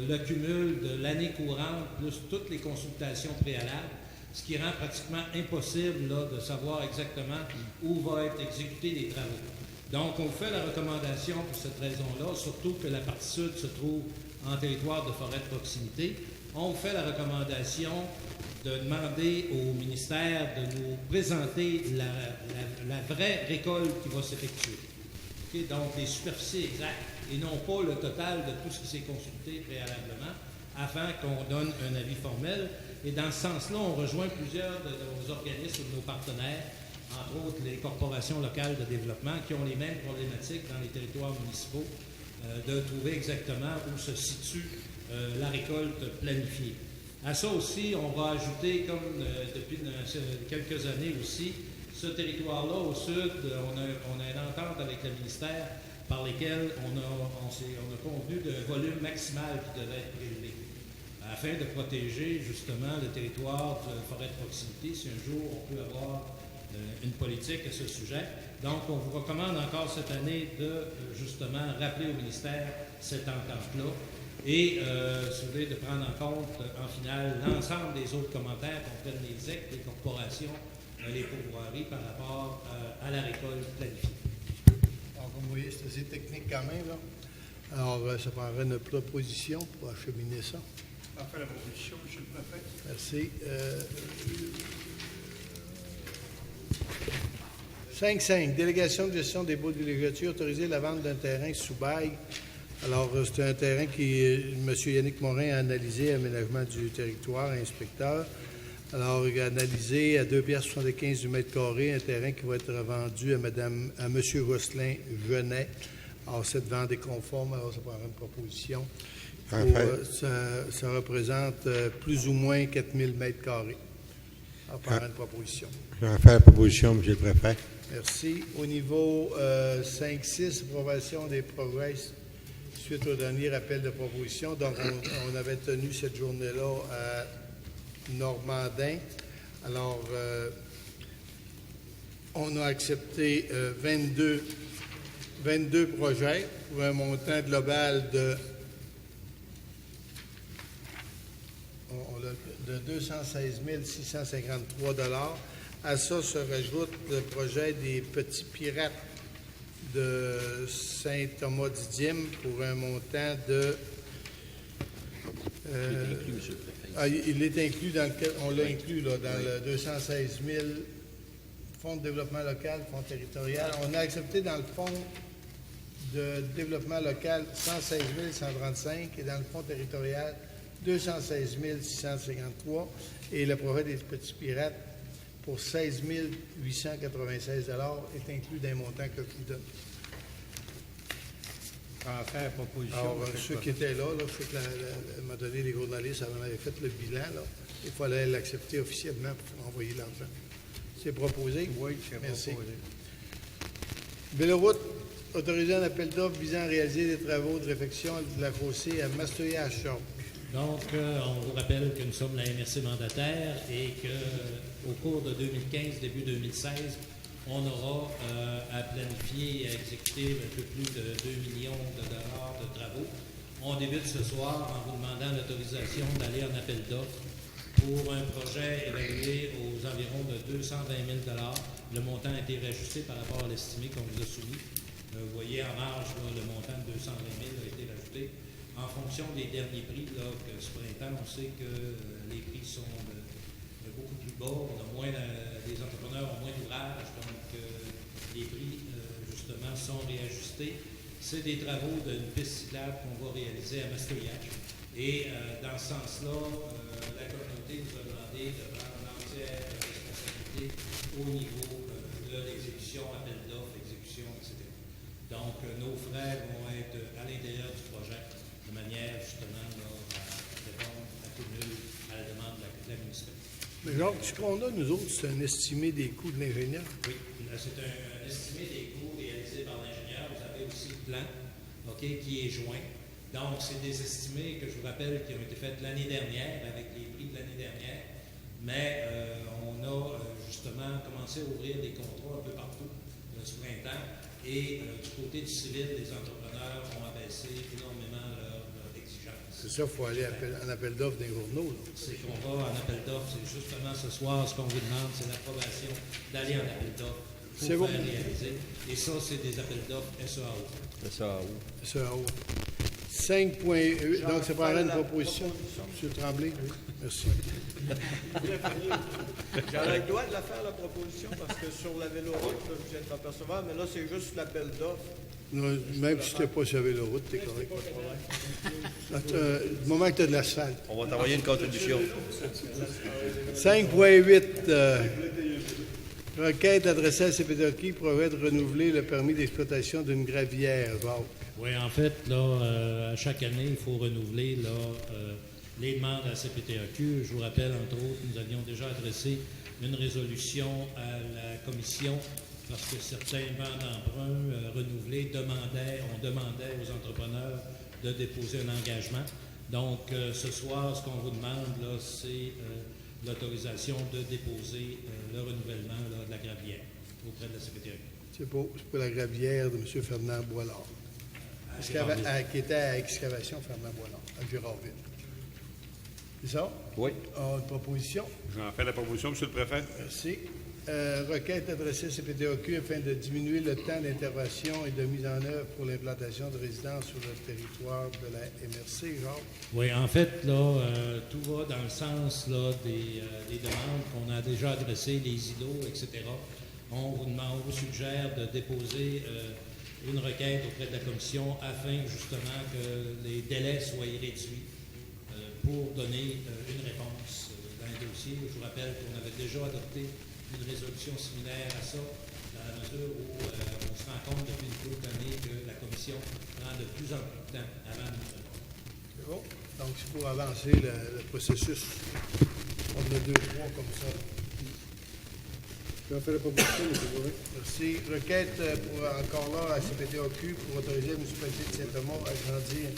le cumul de l'année courante plus toutes les consultations préalables, ce qui rend pratiquement impossible là, de savoir exactement où vont être exécutés les travaux. Donc, on fait la recommandation pour cette raison-là, surtout que la partie sud se trouve en territoire de forêt de proximité. On fait la recommandation de demander au ministère de nous présenter la vraie récolte qui va s'effectuer. Okay? Donc, les superficies exactes et non pas le total de tout ce qui s'est consulté préalablement afin qu'on donne un avis formel. Et dans ce sens-là, on rejoint plusieurs de nos organismes, de nos partenaires, entre autres les corporations locales de développement, qui ont les mêmes problématiques dans les territoires municipaux, de trouver exactement où se situe la récolte planifiée. À ça aussi, on va ajouter, comme depuis quelques années aussi, ce territoire-là au sud, on a une entente avec le ministère par lesquelles on a convenu d'un volume maximal qui devait être prélevé, afin de protéger justement le territoire de forêt de proximité si un jour on peut avoir une politique à ce sujet. Donc, on vous recommande encore cette année de, justement, rappeler au ministère cette entente-là et, si vous voulez, de prendre en compte, en finale, l'ensemble des autres commentaires qu'on prenne les EC, les corporations, les pourvoiries par rapport à la récolte planifiée. Alors, comme vous voyez, c'est assez technique quand même, là. Alors, ça prendrait une proposition pour acheminer ça. On fait la proposition, M. le Préfet. Merci. 5.5. Délégation de gestion des baux de villégiature, autoriser la vente d'un terrain sous bail. Alors, c'est un terrain qui M. Yannick Morin a analysé, aménagement du territoire, inspecteur. Alors, il a analysé à 2,75 du mètre carré, un terrain qui va être vendu à M. Gosselin Genet. Alors, cette vente est conforme, alors ça prendra une proposition. Ça représente plus ou moins 4000 mètres carrés. Alors, prendra une proposition. Je vais faire la proposition, M. le Préfet. Merci. Au niveau 5-6, approbation des progrès suite au dernier appel de proposition. Donc, on avait tenu cette journée-là à Normandin. Alors, on a accepté 22 projets pour un montant global de 216 653 $. À ça se rajoute le projet des Petits Pirates de Saint-Thomas-Didyme pour un montant de... il est inclus dans on l'a inclus là, dans le 216 000 Fonds de développement local, Fonds territorial. On a accepté dans le Fonds de développement local 116 135 et dans le Fonds territorial 216 653 et le projet des Petits Pirates pour 16 896 $ est inclus dans les montants que je vous donne. Faire proposition. Alors, ceux qui étaient là, je sais que m'a donné les journalistes, on avait fait le bilan, là. Il fallait l'accepter officiellement pour envoyer l'argent. C'est proposé? Oui, c'est Merci. proposé. Belloroute, autoriser un appel d'offres visant à réaliser des travaux de réfection de la chaussée à Mastoya-Charles. Donc, on vous rappelle que nous sommes la MRC mandataire et qu'au cours de 2015, début 2016, on aura à planifier et à exécuter un peu plus de 2 millions de dollars de travaux. On débute ce soir en vous demandant l'autorisation d'aller en appel d'offres pour un projet évalué aux environs de 220 000 $. Le montant a été réajusté par rapport à l'estimé qu'on vous a soumis. Vous voyez en marge, là, le montant de 220 000 a été rajouté. En fonction des derniers prix, là, que ce printemps, on sait que les prix sont beaucoup plus bas. Les entrepreneurs ont moins d'ouvrages, donc les prix, justement, sont réajustés. C'est des travaux d'une piste cyclable qu'on va réaliser à Mastoyac. Et dans ce sens-là, la communauté nous a demandé de prendre l'entière responsabilité au niveau de l'exécution, appel d'offres, exécution, etc. Donc, nos frais vont être à l'intérieur du projet de manière, justement, là, à répondre à la demande de la municipalité. Mais genre, ce qu'on a, nous autres, c'est un estimé des coûts de l'ingénieur. Oui, c'est un estimé des coûts réalisé par l'ingénieur. Vous avez aussi le plan, qui est joint. Donc, c'est des estimés que je vous rappelle qui ont été faits l'année dernière, avec les prix de l'année dernière. Mais on a justement commencé à ouvrir des contrats un peu partout ce printemps. Et du côté du civil, les entrepreneurs ont abaissé énormément leurs exigences. C'est ça, il faut aller en appel d'offres des journaux. Là. C'est qu'on va en appel d'offres. C'est justement ce soir, ce qu'on vous demande, c'est l'approbation d'aller en appel d'offres pour faire réaliser. Et ça, c'est des appels d'offres SAO. SAO. 5.8. Donc, ça prendrait une proposition. M. Tremblay, oui. Merci. J'aurais le droit de la faire, la proposition, parce que sur la véloroute, vous êtes apercevoir, mais là, c'est juste l'appel d'offres. Non, même si tu n'es pas sur la véloroute, tu es correct. Du moment que tu as de l'asphalte. On va t'envoyer une contribution. 5.8. Requête adressée à CPTOQ promet de renouveler le permis d'exploitation d'une gravière. Oui, en fait, là, à chaque année, il faut renouveler là, les demandes à la CPTAQ. Je vous rappelle, entre autres, nous avions déjà adressé une résolution à la commission parce que certains bancs d'emprunt renouvelés on demandait aux entrepreneurs de déposer un engagement. Donc, ce soir, ce qu'on vous demande, là, c'est l'autorisation de déposer le renouvellement là, de la gravière auprès de la Secrétaire. C'est pour la gravière de M. Fernand Boilard, qui était à Excavation Fernand Boilard, à Girardville. C'est ça? Oui. Une proposition? J'en fais la proposition, M. le Préfet. Merci. Requête adressée à CPTAQ afin de diminuer le temps d'intervention et de mise en œuvre pour l'implantation de résidences sur le territoire de la MRC, Jacques. Oui, en fait, là, tout va dans le sens là, des demandes qu'on a déjà adressées, les îlots, etc. On vous suggère de déposer une requête auprès de la Commission afin justement que les délais soient réduits pour donner une réponse dans le dossier. Je vous rappelle qu'on avait déjà adopté une résolution similaire à ça, dans la mesure où on se rend compte depuis une couple d'années que la Commission prend de plus en plus de temps avant de nous répondre. C'est bon? Donc, c'est pour avancer le processus. On en a 2-3 comme ça. J'en fais la proposition, M. Bourret. Merci. Requête encore là à CPTAQ pour autoriser la municipalité de Saint-Thomas à agrandir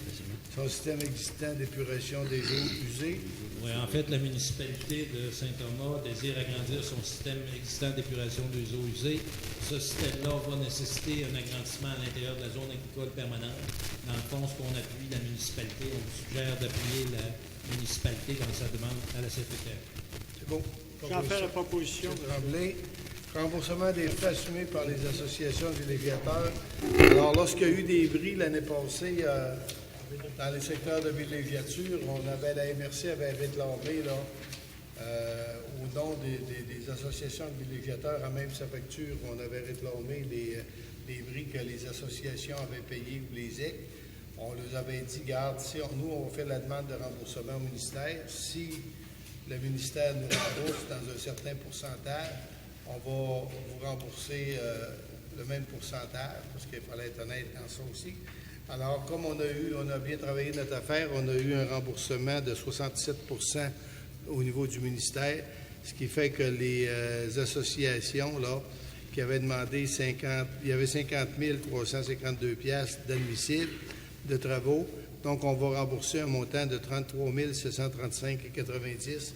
son système existant d'épuration des eaux usées. Oui, en fait, la municipalité de Saint-Thomas désire agrandir son système existant d'épuration des eaux usées. Ce système-là va nécessiter un agrandissement à l'intérieur de la zone agricole permanente. Dans le fond, ce qu'on appuie la municipalité, on vous suggère d'appuyer la municipalité dans sa demande à la secrétaire. C'est bon? J'en fais la proposition. Tremblay. Remboursement des frais assumés par les associations de villégiateurs. Alors, lorsqu'il y a eu des bris l'année passée dans les secteurs de villégiature, la MRC avait réclamé au nom des associations de villégiateurs, à même sa facture, on avait réclamé les bris que les associations avaient payés ou les EC. On leur avait dit, garde, nous, on fait la demande de remboursement au ministère. Si le ministère nous rembourse dans un certain pourcentage, on va vous rembourser le même pourcentage, parce qu'il fallait être honnête dans ça aussi. Alors, comme on a bien travaillé notre affaire, on a eu un remboursement de 67 % au niveau du ministère, ce qui fait que les associations là, qui avaient demandé il y avait 50 352 piastres d'admissible de travaux. Donc, on va rembourser un montant de 33 735,90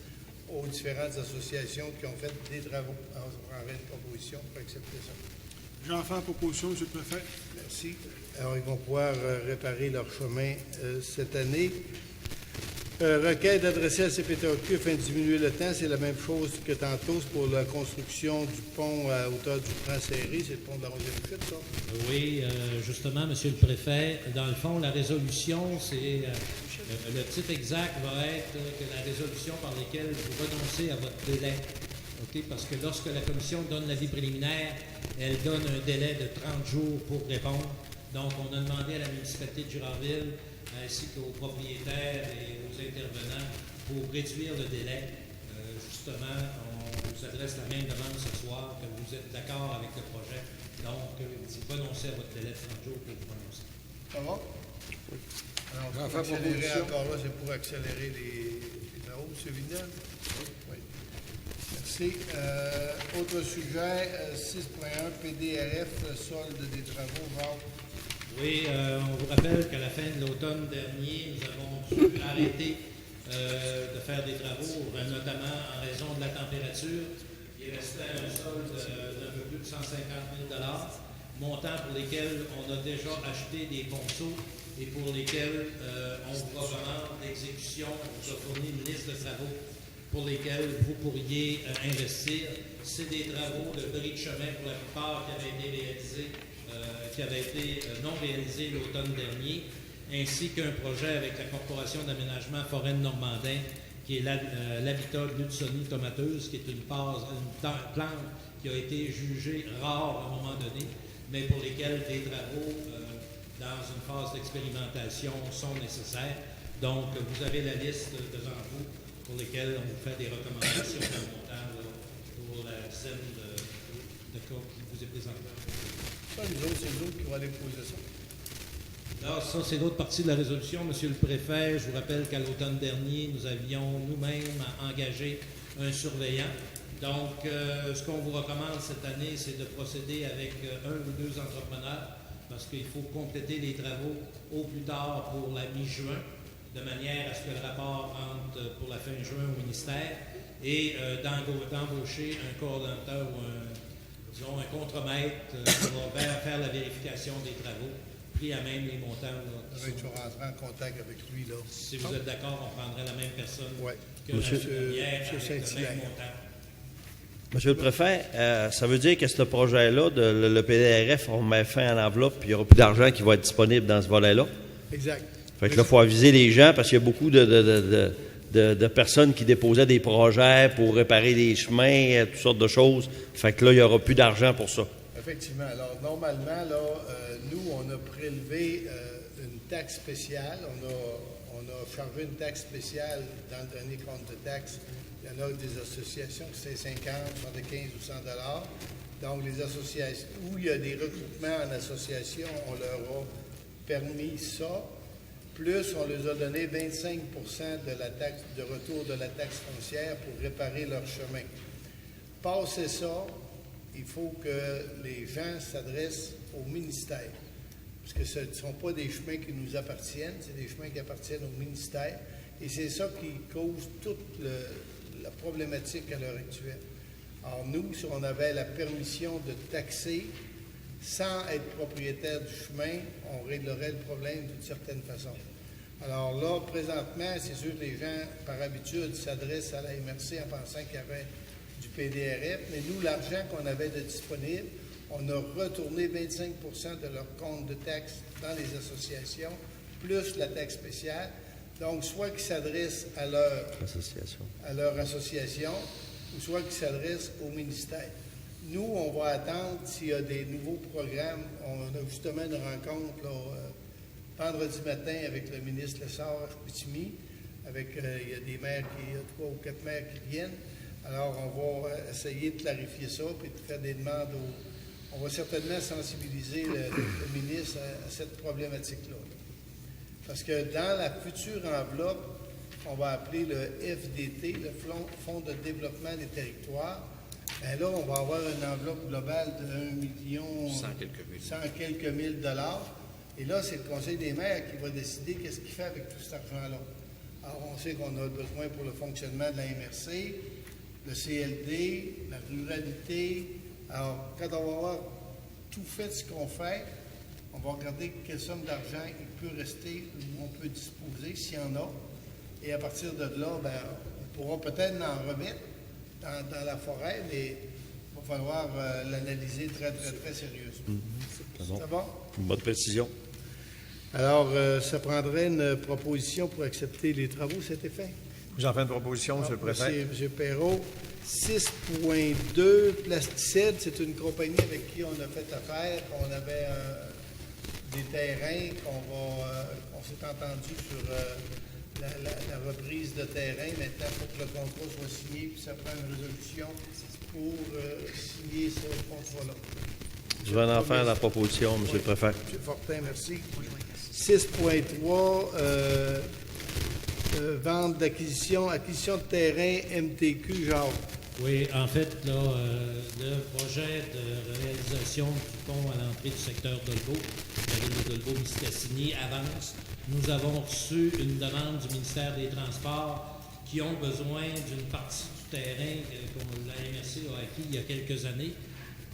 aux différentes associations qui ont fait des travaux. Alors, je prendrai une proposition pour accepter ça. J'en fais la proposition, M. le Préfet. Merci. Alors, ils vont pouvoir réparer leur chemin cette année. Requête adressée à CPTAQ afin de diminuer le temps, c'est la même chose que tantôt, c'est pour la construction du pont à hauteur du Pont Serré, c'est le pont de la 11e fuite, ça? Oui, justement, Monsieur le Préfet, dans le fond, la résolution, c'est le titre exact va être que la résolution par laquelle vous renoncez à votre délai. Okay? Parce que lorsque la Commission donne l'avis préliminaire, elle donne un délai de 30 jours pour répondre. Donc, on a demandé à la municipalité de Girardville, ainsi qu'aux propriétaires et aux intervenants, pour réduire le délai. Justement, on vous adresse la même demande ce soir, que vous êtes d'accord avec le projet. Donc, vous renoncez à votre délai de 30 jours pour vous prononcer. Ça va? Oui. Alors, pour accélérer encore là, c'est pour accélérer les travaux, M. Vidal? Oui. Merci. Autre sujet, 6.1, PDRF, solde des travaux, Jacques. Oui, on vous rappelle qu'à la fin de l'automne dernier, nous avons dû arrêter de faire des travaux, notamment en raison de la température. Il restait un solde d'un peu plus de 150 000 $, montant pour lesquels on a déjà acheté des ponceaux et pour lesquels on vous recommande l'exécution, on vous a fourni une liste de travaux pour lesquels vous pourriez investir. C'est des travaux de bris de chemin pour la plupart qui avaient été réalisés non réalisé l'automne dernier, ainsi qu'un projet avec la Corporation d'aménagement forêt de Normandin, qui est l'habitat de l'Hudsonie tomateuse, qui est une plante qui a été jugée rare à un moment donné, mais pour lesquels des travaux dans une phase d'expérimentation sont nécessaires. Donc, vous avez la liste devant vous pour lesquels on vous fait des recommandations d'un montant pour la dizaine de cas qui vous est présenté. Ça, c'est nous autres qui vont aller poser ça. Alors, ça, c'est l'autre partie de la résolution. Monsieur le Préfet, je vous rappelle qu'à l'automne dernier, nous avions nous-mêmes engagé un surveillant. Donc, ce qu'on vous recommande cette année, c'est de procéder avec un ou deux entrepreneurs parce qu'il faut compléter les travaux au plus tard pour la mi-juin, de manière à ce que le rapport rentre pour la fin juin au ministère. et d'embaucher un coordonnateur ou disons un contremaître qui va faire la vérification des travaux, pris à même les montants. Là, Je vais rentrer en contact avec lui, là. si vous êtes d'accord, on prendrait la même personne que Monsieur la dernière avec le Saint-Hilaire. même montant. Monsieur le préfet, ça veut dire que ce projet-là, le PDRF, on met fin à l'enveloppe, puis il n'y aura plus d'argent qui va être disponible dans ce volet-là. Exact. Fait que là, il faut aviser les gens parce qu'il y a beaucoup de personnes qui déposaient des projets pour réparer des chemins, toutes sortes de choses. Fait que là, il n'y aura plus d'argent pour ça. Effectivement. Alors, normalement, là, nous, on a prélevé une taxe spéciale. On a chargé une taxe spéciale dans le dernier compte de taxe. Il y en a des associations qui c'est 50, 75 ou 100 $. Donc, les associations où il y a des regroupements en association, on leur a permis ça. Plus, on leur a donné 25 de la taxe, de retour de la taxe foncière pour réparer leur chemin. Passé ça, il faut que les gens s'adressent au ministère. Parce que ce ne sont pas des chemins qui nous appartiennent, c'est des chemins qui appartiennent au ministère. Et c'est ça qui cause toute la problématique à l'heure actuelle. Alors nous, si on avait la permission de taxer sans être propriétaire du chemin, on réglerait le problème d'une certaine façon. Alors là, présentement, c'est sûr que les gens, par habitude, s'adressent à la MRC en pensant qu'il y avait du PDRF, mais nous, l'argent qu'on avait de disponible, on a retourné 25 de leur compte de taxes dans les associations, plus la taxe spéciale. Donc, soit qu'ils s'adressent à leur association, ou soit qu'ils s'adressent au ministère. Nous, on va attendre s'il y a des nouveaux programmes. On a justement une rencontre là, vendredi matin avec le ministre Lessard à Chicoutimi. Il y a des maires, il y a 3 ou 4 maires qui viennent. Alors, on va essayer de clarifier ça et de faire des demandes on va certainement sensibiliser le ministre à cette problématique-là. Parce que dans la future enveloppe, on va appeler le FDT, le Fonds de développement des territoires. Bien là, on va avoir une enveloppe globale de 1 million 100 quelques mille dollars. Et là, c'est le Conseil des maires qui va décider qu'est-ce qu'il fait avec tout cet argent-là. Alors, on sait qu'on a besoin pour le fonctionnement de la MRC, le CLD, la ruralité. Alors, quand on va avoir tout fait ce qu'on fait, on va regarder quelle somme d'argent il peut rester ou on peut disposer, s'il y en a. Et à partir de là, bien, on pourra peut-être en remettre dans la forêt, mais il va falloir l'analyser très, très, très sérieusement. Ça va? Une bonne précision. Alors, ça prendrait une proposition pour accepter les travaux, c'était fait? J'en fais une proposition, M. le Préfet. M. Perrault. 6.2, Plasticide, c'est une compagnie avec qui on a fait affaire. On avait des terrains on s'est entendu sur la reprise de terrain. Maintenant, il faut que le contrat soit signé, puis ça prend une résolution pour signer ce contrat-là. Je vais en faire la proposition, M. le Préfet. M. Fortin, merci. 6.3, vente d'acquisition, acquisition de terrain MTQ, genre. Oui, en fait, là, le projet de réalisation du pont à l'entrée du secteur d'Olbeau, la ville de Dolbeau-Mistassini, avance. Nous avons reçu une demande du ministère des Transports qui ont besoin d'une partie du terrain que la MRC a acquis il y a quelques années.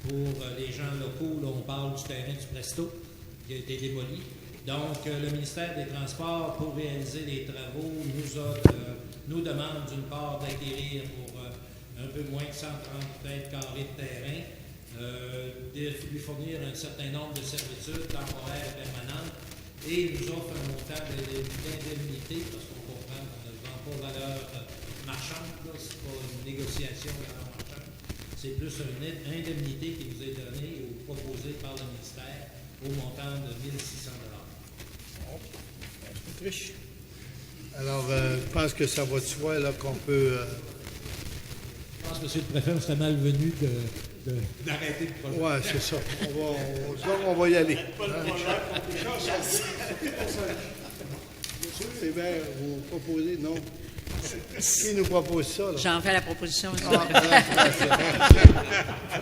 Pour les gens locaux, là, on parle du terrain du Presto qui a été démoli. Donc, le ministère des Transports, pour réaliser les travaux, nous demande d'une part d'acquérir pour un peu moins de 130 mètres carrés de terrain, de lui fournir un certain nombre de servitudes temporaires et permanentes, et nous offre un montant d'indemnité, parce qu'on comprend qu'on ne vend pas valeur marchande, ce n'est pas une négociation valeur marchande, c'est plus une indemnité qui nous est donnée ou proposée par le ministère au montant de 1 600 Triche. Alors, je pense que ça va de soi là, qu'on peut... Je pense que M. le Préfet, vous serait malvenu d'arrêter le projet. Oui, c'est ça. On va y aller. C'est bien, vous proposez, non? Qui nous propose ça? Là? J'en fais la proposition, M.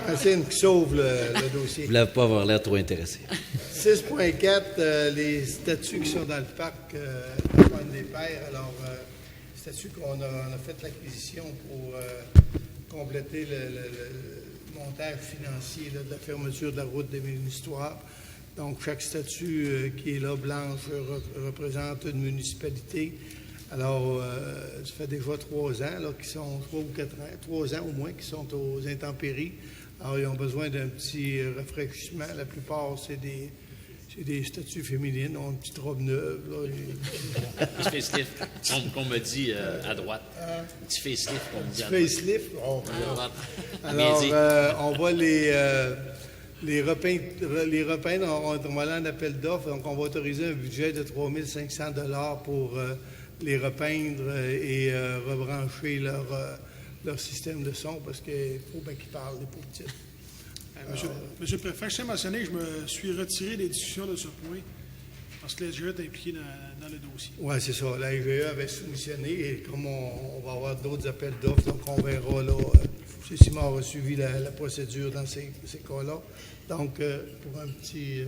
Francine qui sauve le dossier. Vous ne l'avez pas avoir l'air trop intéressé. 6.4, les statues qui sont dans le parc Antoine des Pères. Alors, statut qu'on a fait l'acquisition pour compléter le montage financier là, de la fermeture de la route des Mines-Histoires. Donc, chaque statut qui est là, blanche, représente une municipalité. Alors, ça fait déjà 3 ans, là, qui sont 3 ou 4 ans, 3 ans au moins, qui sont aux intempéries. Alors, ils ont besoin d'un petit rafraîchissement. La plupart, c'est des statues féminines, ont une petite robe neuve. Là. Un petit facelift, qu'on me dit à droite. Un petit facelift, qu'on me dit à droite. Facelift? Oh, À droite. alors, on va les repeindre. On va aller en appel d'offres. Donc, on va autoriser un budget de 3 500 $ pour les repeindre et rebrancher leur système de son parce qu'il faut bien qu'ils parlent, les pauvres petites. Monsieur le Préfet, je tiens à mentionner que je me suis retiré des discussions de ce point parce que la SGE est impliquée dans le dossier. Oui, c'est ça. La SGE avait soumissionné et comme on va avoir d'autres appels d'offres, donc on verra là. C'est Simard a suivi la procédure dans ces cas-là. Donc, pour une petite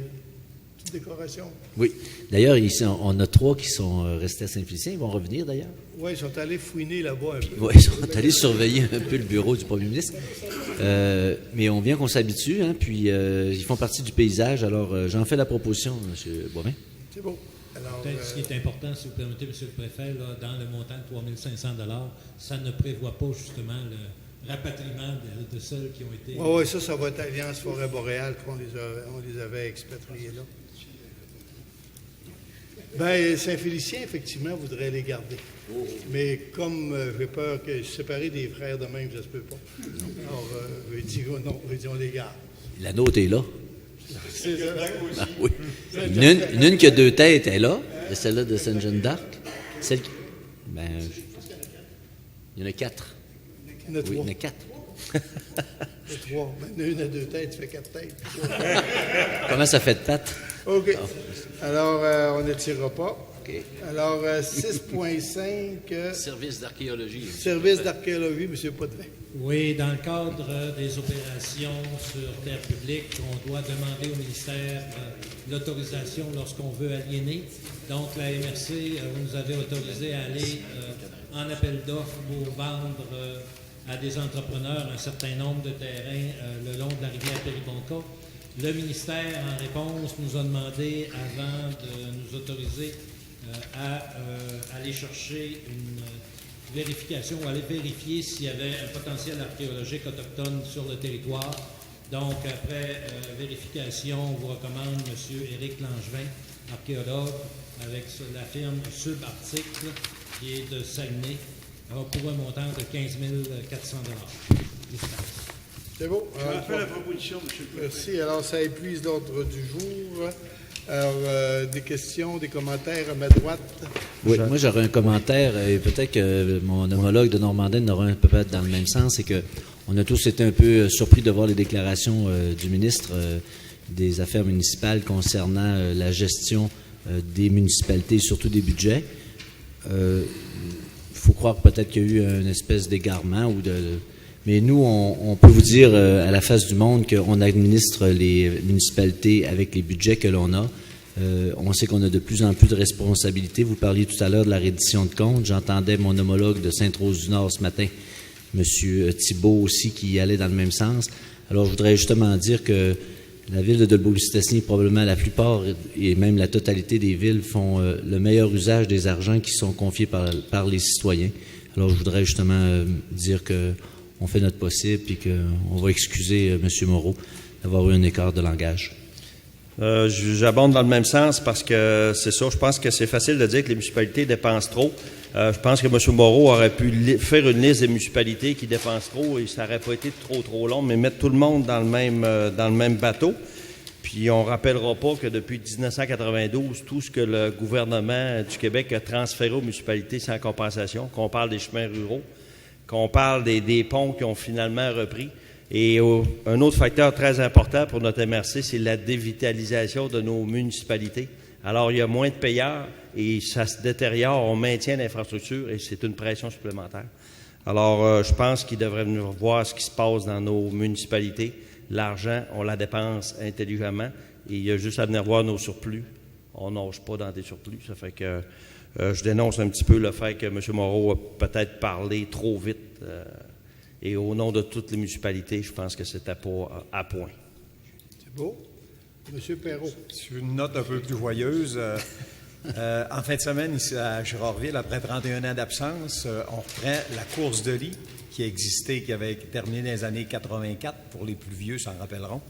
décoration. Oui. D'ailleurs, on a 3 qui sont restés à Saint-Félicien. Ils vont revenir, d'ailleurs. Oui, ils sont allés fouiner là-bas un peu. Oui, ils sont allés surveiller un peu le bureau du premier ministre. Mais on vient qu'on s'habitue, hein, puis ils font partie du paysage. Alors, j'en fais la proposition, M. Boivin. C'est beau. Alors, peut-être ce qui est important, si vous permettez, M. le Préfet, là, dans le montant de 3 500 $, ça ne prévoit pas justement le rapatriement de ceux qui ont été... Oui, ça va être Alliance Forêt-Boréale qu'on les avait expatriés là. Bien, Saint-Félicien, effectivement, voudrait les garder. Mais comme j'ai peur que séparer des frères de même, ça se peut pas. Alors, j'ai dit non, on les garde. La nôtre est là. C'est ça. Ah, oui. Une qui a 2 têtes est là, celle-là de Sainte-Jeanne d'Arc. Celle qui... Ben, il y en a 4. Il y en a 3. Oui, il y en a 4. Il y a 3. Maintenant, une à 2 têtes, ça fait 4 têtes. Comment ça fait de pattes? OK. Alors, on n'étirera pas. OK. Alors, 6.5... Service d'archéologie. Service d'archéologie, M. Potvin. Oui, dans le cadre des opérations sur terre publique, on doit demander au ministère l'autorisation lorsqu'on veut aliéner. Donc, la MRC, vous nous avez autorisé à aller en appel d'offres pour vendre à des entrepreneurs un certain nombre de terrains le long de la rivière Péribonka. Le ministère, en réponse, nous a demandé, avant de nous autoriser à aller chercher une vérification ou aller vérifier s'il y avait un potentiel archéologique autochtone sur le territoire. Donc, après vérification, on vous recommande M. Éric Langevin, archéologue, avec la firme Subarctique, qui est de Saguenay, pour un montant de 15 400 $. C'est beau. Je vais faire la proposition, M. le Préfet. Merci. Alors, ça épuise l'ordre du jour. Alors, des questions, des commentaires à ma droite? Oui, moi j'aurais un commentaire, et peut-être que mon homologue de Normandin aura un peu peut-être dans le même sens, c'est qu'on a tous été un peu surpris de voir les déclarations du ministre des Affaires municipales concernant la gestion des municipalités, surtout des budgets. Il faut croire peut-être qu'il y a eu une espèce d'égarement mais nous, on peut vous dire à la face du monde qu'on administre les municipalités avec les budgets que l'on a. On sait qu'on a de plus en plus de responsabilités. Vous parliez tout à l'heure de la reddition de comptes. J'entendais mon homologue de Sainte-Rose-du-Nord ce matin, M. Thibault aussi, qui allait dans le même sens. Alors, je voudrais justement dire que la ville de Dolbeau-Mistassini, probablement la plupart et même la totalité des villes font le meilleur usage des argents qui sont confiés par les citoyens. Alors, je voudrais justement dire qu'on fait notre possible et qu'on va excuser M. Moreau d'avoir eu un écart de langage. J'abonde dans le même sens parce que c'est ça, je pense que c'est facile de dire que les municipalités dépensent trop. Je pense que M. Moreau aurait pu faire une liste des municipalités qui dépensent trop et ça n'aurait pas été trop long, mais mettre tout le monde dans le même bateau. Puis on ne rappellera pas que depuis 1992, tout ce que le gouvernement du Québec a transféré aux municipalités sans compensation, qu'on parle des chemins ruraux, qu'on parle des ponts qui ont finalement repris. Et un autre facteur très important pour notre MRC, c'est la dévitalisation de nos municipalités. Alors, il y a moins de payeurs et ça se détériore, on maintient l'infrastructure et c'est une pression supplémentaire. Alors, je pense qu'ils devraient venir voir ce qui se passe dans nos municipalités. L'argent, on la dépense intelligemment et il y a juste à venir voir nos surplus. On nage pas dans des surplus. Ça fait que je dénonce un petit peu le fait que M. Moreau a peut-être parlé trop vite. Et au nom de toutes les municipalités, je pense que c'était pas à point. C'est beau. M. Perrault. Sur une note un peu plus joyeuse, en fin de semaine, ici à Girardville, après 31 ans d'absence, on reprend la course de lit qui existait, qui avait terminé dans les années 84, pour les plus vieux s'en rappelleront.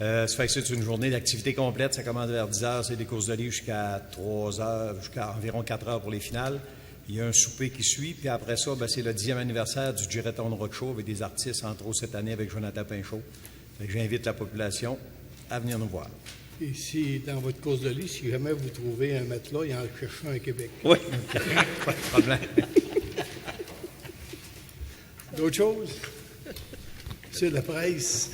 Ça fait que c'est une journée d'activité complète. Ça commence vers 10 heures, c'est des courses de lit jusqu'à 3 heures, jusqu'à environ 4 heures pour les finales. Il y a un souper qui suit, puis après ça, c'est le 10e anniversaire du Gireton Roadshow avec des artistes, entre autres cette année avec Jonathan Pinchot. J'invite la population à venir nous voir. Et si, dans votre course de lit, si jamais vous trouvez un matelas, il y en cherche un à Québec. Oui, pas de problème. D'autres choses? Monsieur de la presse.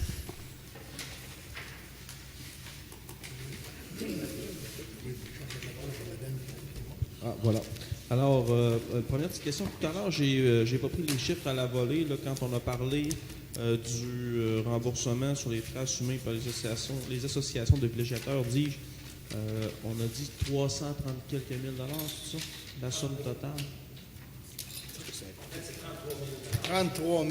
Ah, voilà. Alors, première petite question. Tout à l'heure, j'ai pas pris les chiffres à la volée là, quand on a parlé du remboursement sur les frais assumés par les associations de villégiateurs, dis-je. On a dit 330 quelques mille dollars, c'est ça? La somme totale? 33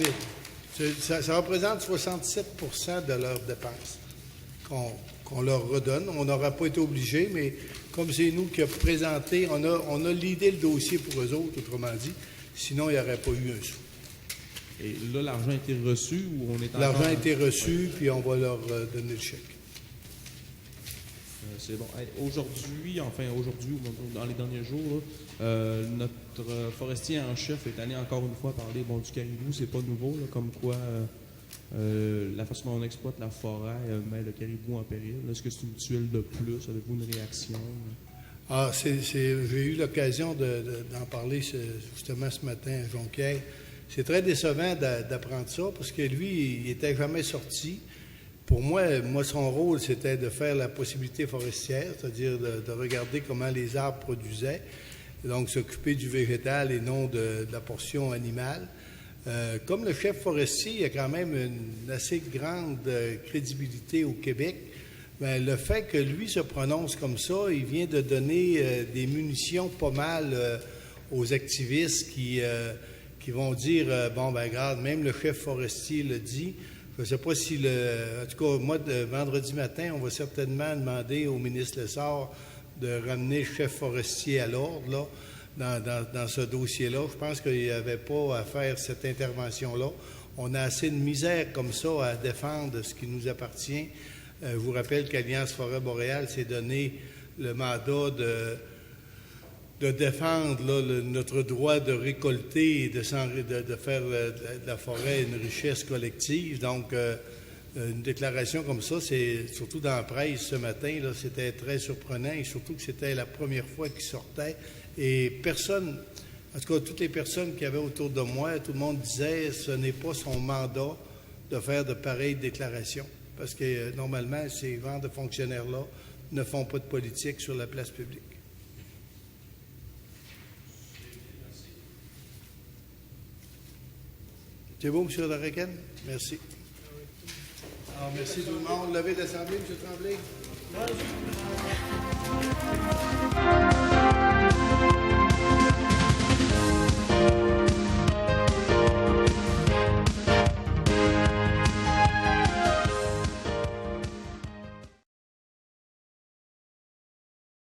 000. Ça représente 67 de leurs dépenses qu'on leur redonne. On n'aura pas été obligé, mais comme c'est nous qui avons présenté, on a l'idée le dossier pour eux autres, autrement dit. Sinon, il n'y aurait pas eu un sou. Et là, l'argent a été reçu ou on est encore... L'argent a été reçu, puis on va leur donner le chèque. C'est bon. Aujourd'hui, ou dans les derniers jours, notre forestier en chef est allé encore une fois parler du caribou. C'est pas nouveau, là, comme quoi la façon dont on exploite la forêt met le caribou en péril. Est-ce que c'est une tuile de plus? Avez-vous une réaction? J'ai eu l'occasion d'en parler justement ce matin à Jonquière. C'est très décevant d'apprendre ça parce que lui, il n'était jamais sorti. Pour moi, son rôle, c'était de faire la possibilité forestière, c'est-à-dire de regarder comment les arbres produisaient, donc s'occuper du végétal et non de la portion animale. Comme le chef forestier, il a quand même une assez grande crédibilité au Québec. Bien, le fait que lui se prononce comme ça, il vient de donner des munitions pas mal aux activistes qui vont dire regarde, même le chef forestier le dit. Je ne sais pas si en tout cas, moi, vendredi matin, on va certainement demander au ministre Lessard de ramener le chef forestier à l'ordre, là, dans ce dossier-là. Je pense qu'il n'y avait pas à faire cette intervention-là. On a assez de misère comme ça à défendre ce qui nous appartient. Je vous rappelle qu'Alliance Forêt Boréale s'est donné le mandat de défendre notre droit de récolter et de faire de la forêt une richesse collective. Donc, une déclaration comme ça, c'est surtout dans la presse ce matin, là, c'était très surprenant et surtout que c'était la première fois qu'il sortait. Et personne, en tout cas, toutes les personnes qui avaient autour de moi, tout le monde disait ce n'est pas son mandat de faire de pareilles déclarations. Parce que normalement, ces genres de fonctionnaires-là ne font pas de politique sur la place publique. C'est beau, M. Darrecken? Merci. Alors, merci tout le monde. Levez l'Assemblée, M. Tremblay.